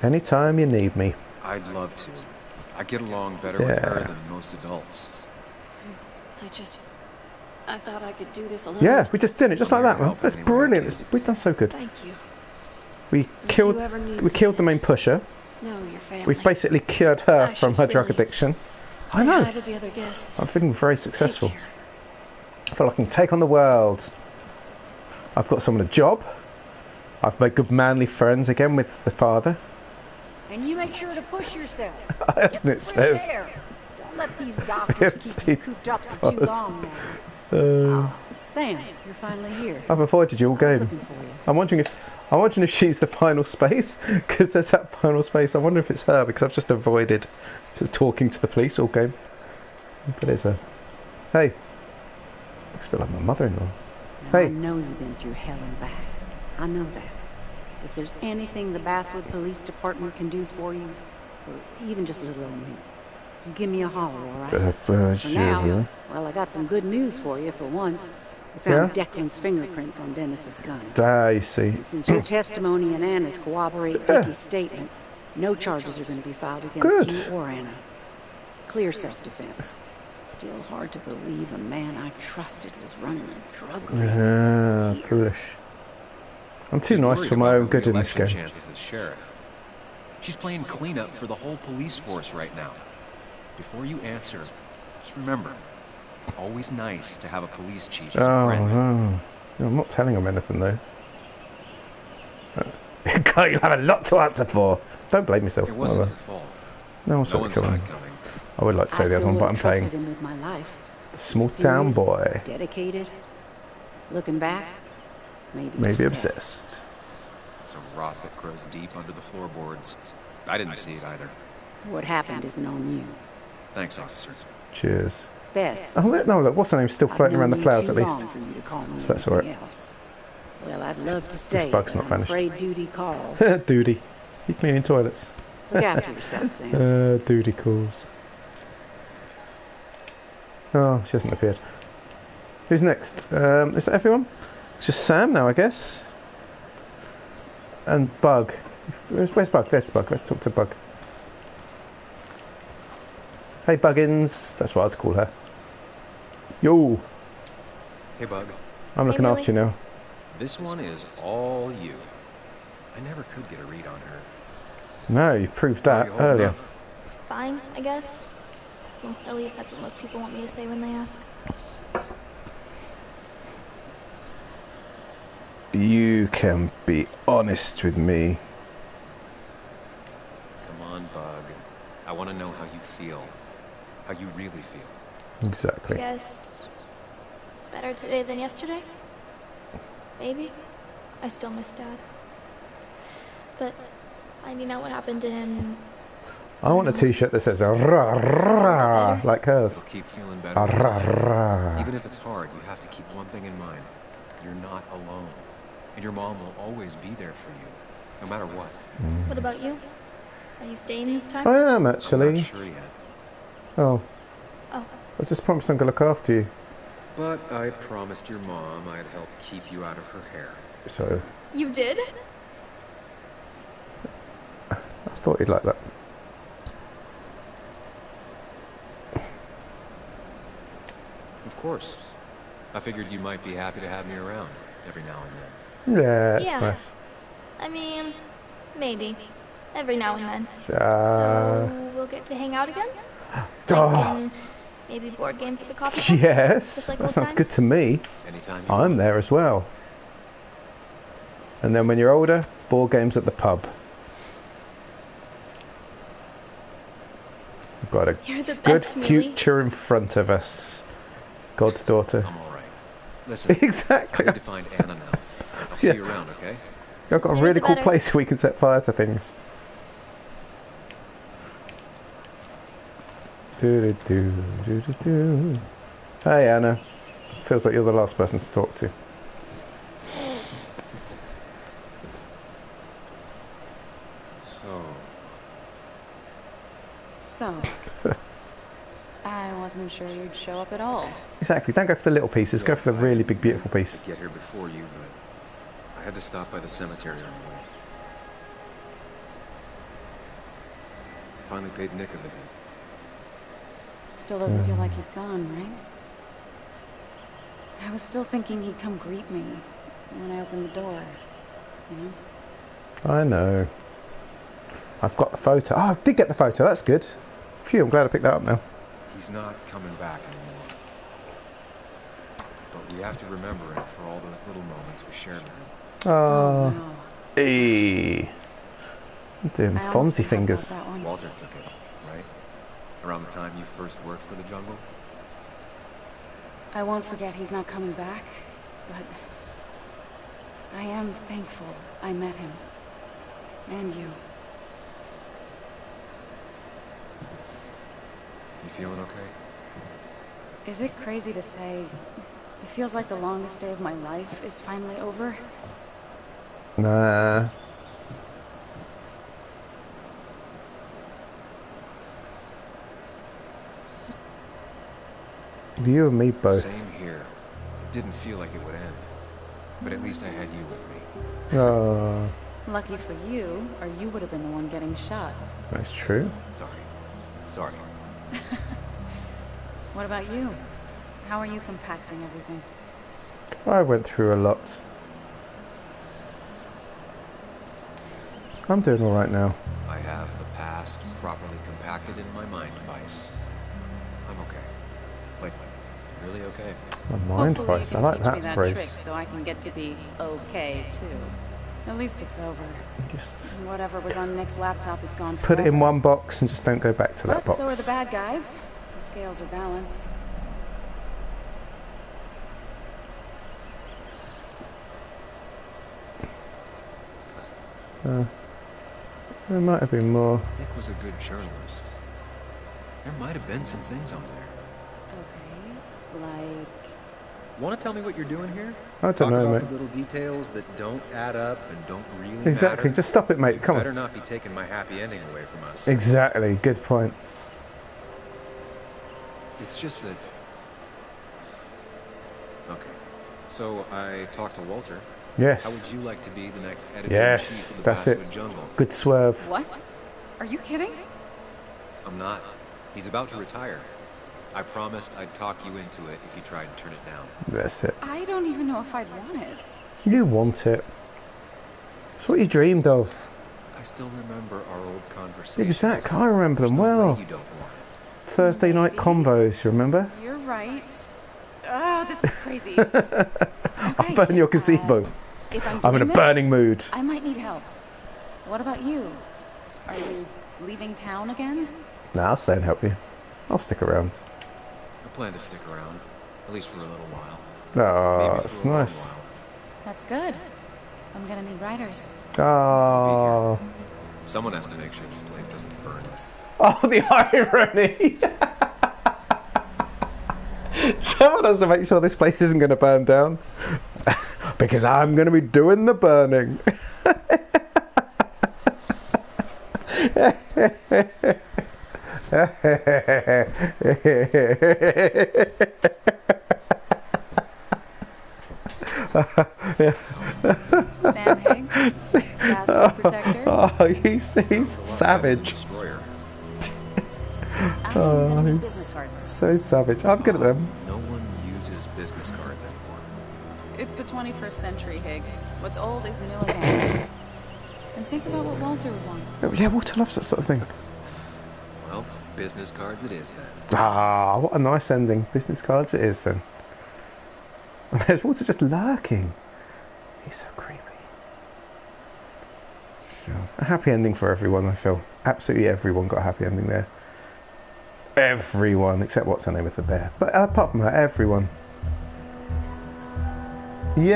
Anytime you need me.
I'd love to. I get along better with her than most adults.
I thought I could do this alone.
Yeah, we just did it just like that, man.
help
That's
any way I
brilliant.
can.
We've done so good.
Thank you.
We
If you ever need
killed the main pusher.
No, your family.
We've basically cured her
I
from her
should
drug
really
addiction. I
Say
know.
hi to the other guests.
I'm feeling very successful.
Take care.
I feel like I can take on the world. I've got someone a job. I've made good manly friends again with the father.
And you make sure to push yourself.
That's
Get
it
some fresh
says.
air. Don't let these doctors keep you cooped up for too
Does.
long now.
Uh,
Sam, you're finally here.
I've avoided you all
I was
game.
looking for you.
I'm wondering if she's the final space, because there's that final space. I wonder if it's her, because I've just avoided just talking to the police all game. But it's her. Hey. Looks a bit like my mother-in-law.
Now,
Hey.
I know you've been through hell and back. I know that. If there's anything the Basswood Police Department can do for you, or even just a little me, you give me a holler, all right? For
Sure,
now,
yeah.
well, I got some good news for you for once. We found Declan's fingerprints on Dennis's gun.
Ah, you see.
And since your testimony and Anna's corroborate
Yeah.
Dickie's statement, no charges are going to be filed against
Good.
you or Anna. It's clear self-defense. Still hard to believe a man I trusted was running a drug ring.
Ah, foolish. I'm too
She's
nice
worried
for my
about
own
her
good in this
re-election
game.
chances as sheriff. She's playing cleanup for the whole police force right now. Before you answer, just remember, it's always nice to have a police chief as a
Oh,
friend.
no. No, I'm not telling him anything, though. God, you have a lot to answer for. Don't blame yourself.
It wasn't
Mother.
his fault.
No one
No
saw
one
it
saw
coming.
it coming.
I would like to say
I
the other
still
one, but I'm
would have trusted
playing
him with my life.
small town
Serious,
boy.
Dedicated. Looking back, maybe
Maybe
obsessed.
obsessed.
It's a rot that grows deep under the floorboards. I didn't see it either.
What happened isn't on you.
Thanks, officer.
Cheers.
Bess.
Oh, no, look, what's her name? Still floating
I've
around the
known
flowers
you
at
too
least.
long for you to call me
So that's all right.
anything else. Well, I'd love to stay,
bug's
but
not
I'm
vanished.
afraid duty calls.
Duty. You cleaning toilets.
Look after yourself, Sam.
Duty calls. Oh, she hasn't appeared. Who's next? Is that everyone? It's just Sam now, I guess. And Bug. Where's Bug? There's Bug. Let's talk to Bug. Hey, Buggins. That's what I'd call her. Yo.
Hey, Bug.
I'm looking after you now.
This one is all you. I never could get a read on her.
No, you proved that
How you holding
earlier.
up?
Fine, I guess. Well, at least that's what most people want me to say when they ask.
You can be honest with me.
Come on, Bug. I want to know how you feel. How you really feel.
Exactly.
Guess better today than yesterday? Maybe. I still miss Dad. But finding out what happened to him,
I want a t-shirt that says rah, rah, like hers.
You'll keep feeling better.
Rah, rah.
Even if it's hard, you have to keep one thing in mind. You're not alone. And your mom will always be there for you, no matter what.
what about you? Are you staying this time?
I am
I'm
actually.
not sure yet.
Oh,
Oh,
I just promised I'm going to look after you.
But I promised your mom I'd help keep you out of her hair.
So
you did?
I thought you'd like that.
Of course. I figured you might be happy to have me around every now and then.
Yeah, it's
Yeah.
nice.
I mean, maybe. Every now and then.
Uh,
So we'll get to hang out again?
Oh.
Like in maybe board games at the coffee shop?
Yes,
Just like
that
old
sounds
times?
good to me.
Anytime you
I'm
want.
there as well. And then when you're older, board games at the pub. We've got a
You're the
good
best, Millie.
future in front of us. God's daughter.
I'm all right. Listen,
Exactly.
I need to find Anna now. I'll see
Yes.
you around, okay?
I've got a
Sooner
really
the
cool
better.
place where we can set fire to things. Do. Hey Anna. Feels like you're the last person to talk to.
So, I wasn't sure you'd show up at all.
Exactly. Don't go for the little pieces. Go for the really big, beautiful piece.
Get here before you, but I had to stop by the cemetery on the way. Finally paid Nick a visit.
Still doesn't feel like he's gone, right? I was still thinking he'd come greet me when I opened the door, you know?
I know. I've got the photo. Oh, I did get the photo. That's good. Phew, I'm glad I picked that up now.
He's not coming back anymore. But we have to remember him for all those little moments we shared with him.
Oh,
wow.
hey. I'm doing
I almost
Fonzie
forgot
fingers.
about that one.
Walter took it, right? Around the time you first worked for the jungle?
I won't forget he's not coming back, but I am thankful I met him. And you.
You feeling okay?
Is it crazy to say it feels like the longest day of my life is finally over?
Nah. You and me both.
Same here. It didn't feel like it would end. But at least I had you with me.
Oh,
Lucky for you, or you would have been the one getting shot.
that's true.
Sorry.
What about you? How are you compacting everything?
I went through a lot. I'm doing all right now.
I have the past properly compacted in my mind vice. I'm okay. Like, really okay.
My mind
Hopefully
vice.
you
I
can
like
teach me
that
that
phrase.
trick so I can get to be okay too. At least it's over.
Just
Whatever was on Nick's laptop is gone
put it in
forever.
one box and just don't go back to that
But
box.
so are the bad guys. The scales are balanced.
There might have been more.
Nick was a good journalist. There might have been some things on there.
Okay, like...
Want to tell me what you're doing here?
I don't
Talk
know,
about
mate.
the little details that don't add up and don't really
Exactly.
matter.
Just stop it, mate. Come
Better
on.
not be taking my happy ending away from us.
Exactly. Good point.
It's just that... Okay. So I talked to Walter.
Yes.
How would you like to be the next editor-in-chief
Yes.
of the
That's it.
Basswood Jungle?
Good swerve.
What? Are you kidding?
I'm not. He's about to retire. I promised I'd talk you into it if you tried to turn it down.
That's it.
I don't even know if I'd want it.
You want it. It's what you dreamed of.
I still remember our old conversations.
Exactly. I remember them
There's no way
well.
you don't want it.
Thursday night combos. You remember?
You're right. Oh, this is crazy.
I'll burn your gazebo.
If I'm
I'm in a
doing this,
burning mood.
I might need help. What about you? Are you leaving town again?
Nah, I'll stay and help you. I'll stick around.
I plan to stick around, at least for a little while.
Oh,
Maybe
that's
for a long
nice.
while.
That's good. I'm gonna need writers.
Oh.
Someone has to make sure this place doesn't burn.
Oh, the irony! Someone has to make sure this place isn't going to burn down. Because I'm going to be doing the burning.
Sam Higgs, Basswood Protector.
Oh, he's savage.
Destroyer.
Oh,
Business
he's
cards.
so savage. I'm good at them.
No one uses business cards anymore.
It's the 21st century, Higgs. What's old is new again. And think about what Walter would want.
Oh, yeah, Walter loves that sort of thing.
Well, business cards it is then.
Ah, what a nice ending. Business cards it is then. And there's Walter just lurking. He's so creepy. A happy ending for everyone, I feel. Absolutely everyone got a happy ending there. Everyone, except what's her name with the bear. But apart from her, everyone. Yay!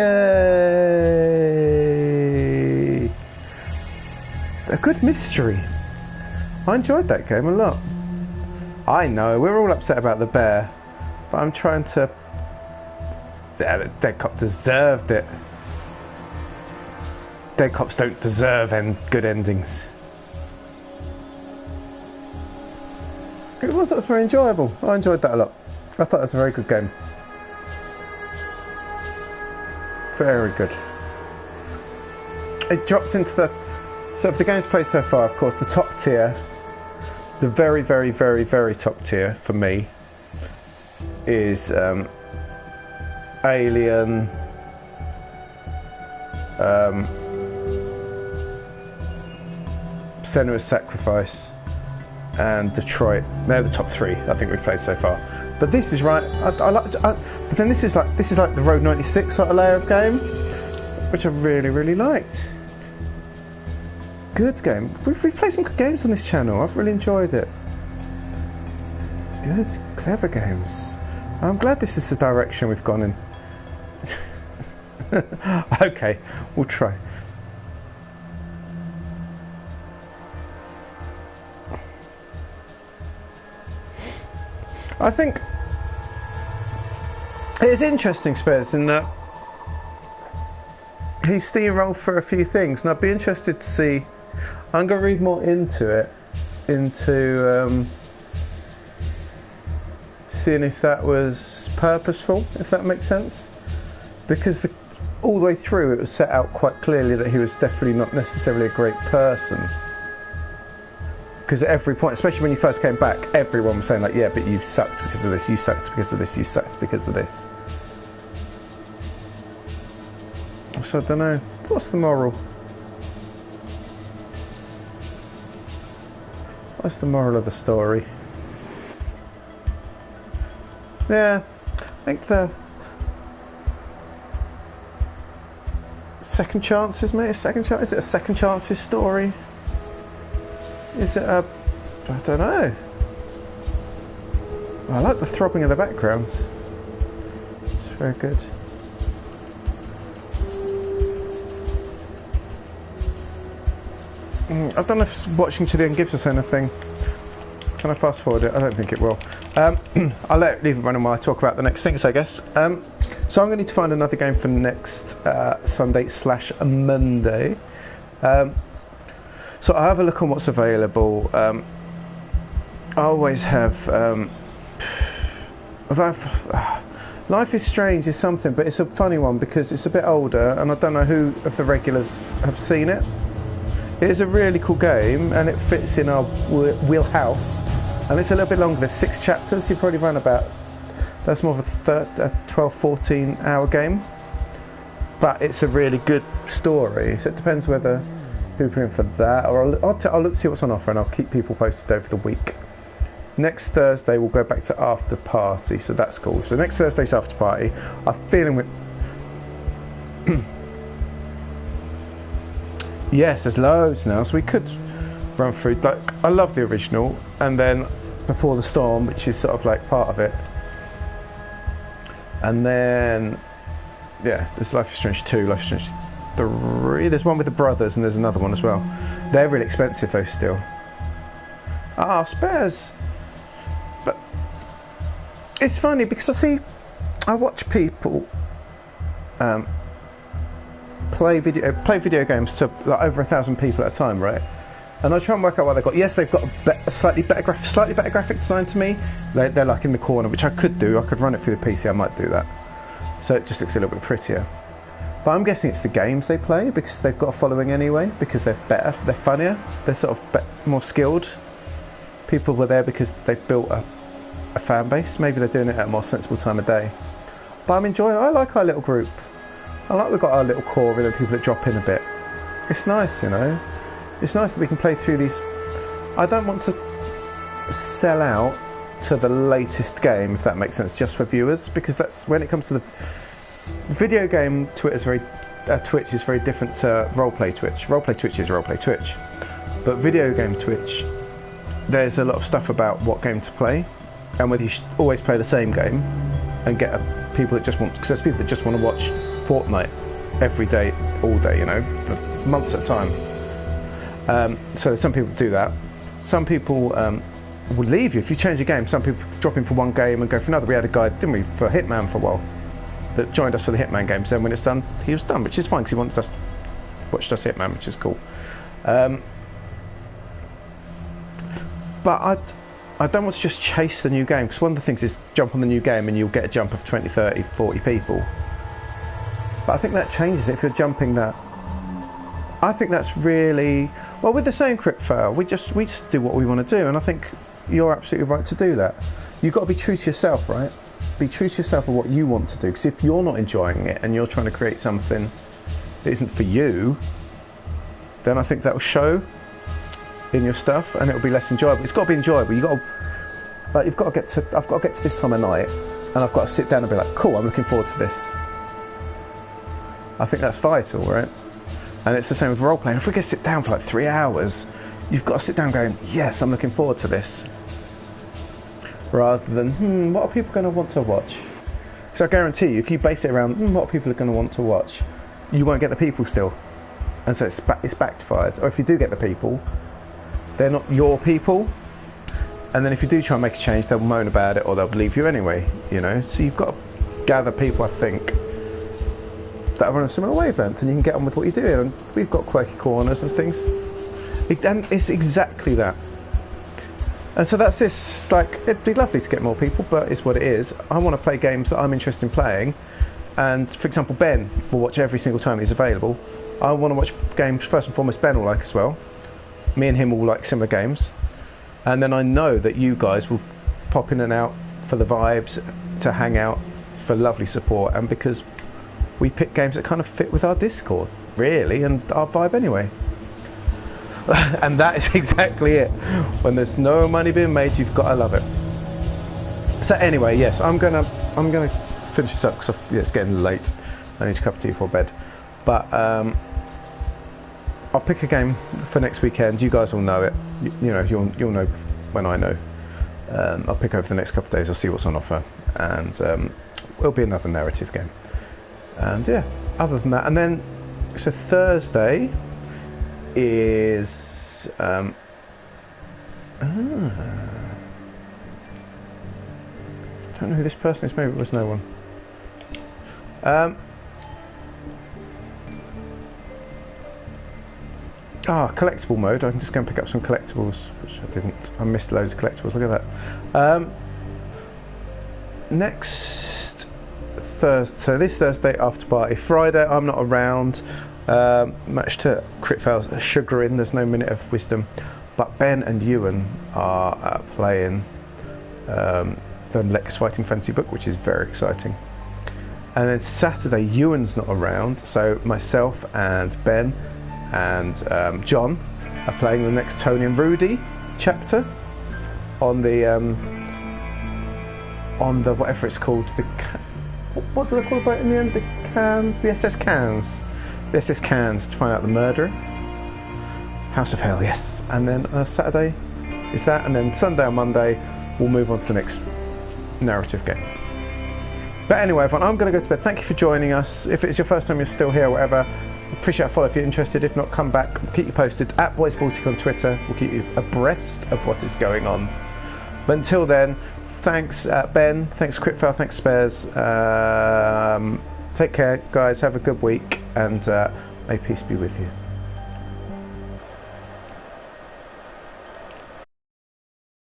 A good mystery. I enjoyed that game a lot. I know, we're all upset about the bear, but I'm trying to... Dead Cop deserved it. Dead Cops don't deserve good endings. That was very enjoyable. I enjoyed that a lot. I thought it was a very good game. Very good. It drops into the... So if the game's played so far, of course, the top tier, the very, very, very, very top tier for me is Alien, Senua's Sacrifice, and Detroit. They're the top three I think we've played so far. But this is right. But then this is like the Road 96 sort of layer of game, which I really, really liked. Good game. We've played some good games on this channel. I've really enjoyed it. Good, clever games. I'm glad this is the direction we've gone in. Okay, we'll try. I think it's interesting, Spurs, in that he steamrolled for a few things, and I'd be interested to see. I'm going to read more into it, seeing if that was purposeful, if that makes sense, because all the way through it was set out quite clearly that he was definitely not necessarily a great person. Because at every point, especially when you first came back, everyone was saying like, yeah, but you sucked because of this, you sucked because of this, you sucked because of this. So I don't know, what's the moral? What's the moral of the story? Yeah, I think the second chances, mate. Second chance? Is it a second chances story? Is it a... I don't know. I like the throbbing of the background. It's very good. I don't know if watching to the end gives us anything. Can I fast forward it? I don't think it will. I'll leave it running while I talk about the next things, I guess. So I'm going to need to find another game for next Sunday/Monday. So I'll have a look on what's available. I always have... Life is Strange is something, but it's a funny one because it's a bit older and I don't know who of the regulars have seen it. It is a really cool game and it fits in our wheelhouse, and it's a little bit longer. There's 6 chapters. You probably run about... That's more of a 12-14 hour game, but it's a really good story, so it depends whether people are in for that, or I'll look to see what's on offer and I'll keep people posted over the week. Next Thursday we'll go back to After Party, so that's cool. So next Thursday's After Party. I'm feeling with... Yes, there's loads now, so we could run through. Like, I love the original, and then Before the Storm, which is sort of like part of it, and then yeah, there's Life is Strange 2, Life is Strange 3. There's one with the brothers, and there's another one as well. They're really expensive though still. Ah, spares. But it's funny because I watch people play video games to like over 1,000 people at a time, right? And I try and work out what they've got. Yes, they've got a slightly better graphic design to me. They're like in the corner, which I could do. I could run it through the PC. I might do that, so it just looks a little bit prettier. But I'm guessing it's the games they play, because they've got a following anyway. Because they're better, they're funnier, they're sort of more skilled. People were there because they've built a fan base. Maybe they're doing it at a more sensible time of day. But I'm enjoying it. I like our little group. I like we've got our little core of the people that drop in a bit. It's nice, you know. It's nice that we can play through these. I don't want to sell out to the latest game, if that makes sense, just for viewers, because that's when it comes to the video game. Twitter's very Twitch is very different to roleplay Twitch. Roleplay Twitch is roleplay Twitch, but video game Twitch, there's a lot of stuff about what game to play, and whether you should always play the same game, and get people that just want, because there's people that just want to watch Fortnite every day, all day, you know, for months at a time. So some people do that. Some people will leave you if you change a game. Some people drop in for one game and go for another. We had a guy, didn't we, for Hitman for a while, that joined us for the Hitman games. Then when it's done, he was done, which is fine because he watched us Hitman, which is cool. But I don't want to just chase the new game, because one of the things is jump on the new game and you'll get a jump of 20, 30, 40 people. But I think that changes it if you're jumping that. I think that's really, well, with the same Cryptfail, we just do what we want to do, and I think you're absolutely right to do that. You've got to be true to yourself, right? Be true to yourself of what you want to do, because if you're not enjoying it and you're trying to create something that isn't for you, then I think that will show in your stuff, and it'll be less enjoyable. It's got to be enjoyable. I've got to get to this time of night, and I've got to sit down and be like, cool, I'm looking forward to this. I think that's vital, right? And it's the same with role-playing. If we can sit down for like 3 hours, you've got to sit down going, yes, I'm looking forward to this. Rather than, what are people going to want to watch? So I guarantee you, if you base it around, what people are going to want to watch, you won't get the people still. And so it's backfired. Or if you do get the people, they're not your people. And then if you do try and make a change, they'll moan about it or they'll leave you anyway, you know? So you've got to gather people, I think, that are on a similar wavelength, and you can get on with what you're doing. And we've got quirky corners and things, and it's exactly that. And so that's this, like, it'd be lovely to get more people, but it's what it is. I want to play games that I'm interested in playing, and for example, Ben will watch every single time he's available. I want to watch games, first and foremost, Ben will like as well. Me and him will like similar games, and then I know that you guys will pop in and out for the vibes, to hang out, for lovely support, and because we pick games that kind of fit with our Discord, really, and our vibe anyway. And that is exactly it. When there's no money being made, you've got to love it. So anyway, yes, I'm gonna finish this up because it's getting late. I need a cup of tea before bed. But I'll pick a game for next weekend. You guys will know it. You know, you'll know when I know. I'll pick over the next couple of days. I'll see what's on offer, and it'll be another narrative game. And yeah, other than that, and then so Thursday is I don't know who this person is. Maybe it was no one. Collectible mode. I can just go and pick up some collectibles, which I didn't. I missed loads of collectibles. Look at that. Next Thursday, so this Thursday after party. Friday I'm not around. Much to Cryptfail's chagrin, there's no Minute of Wisdom, but Ben and Ewan are playing the Lex Fighting Fantasy book, which is very exciting. And then Saturday Ewan's not around, so myself and Ben and John are playing the next Tony and Rudy chapter on the whatever it's called, what do they call it in the end? The SS Cans. The SS Cans, to find out the murderer. House of Hell, yes. And then Saturday is that, and then Sunday or Monday we'll move on to the next narrative game. But anyway, everyone, I'm going to go to bed. Thank you for joining us. If it's your first time you're still here or whatever, appreciate a follow if you're interested. If not, come back. We'll keep you posted at Boys Baltic on Twitter. We'll keep you abreast of what is going on. But until then, thanks Ben, thanks Cryptfail, thanks Spares. Take care, guys. Have a good week, and may peace be with you.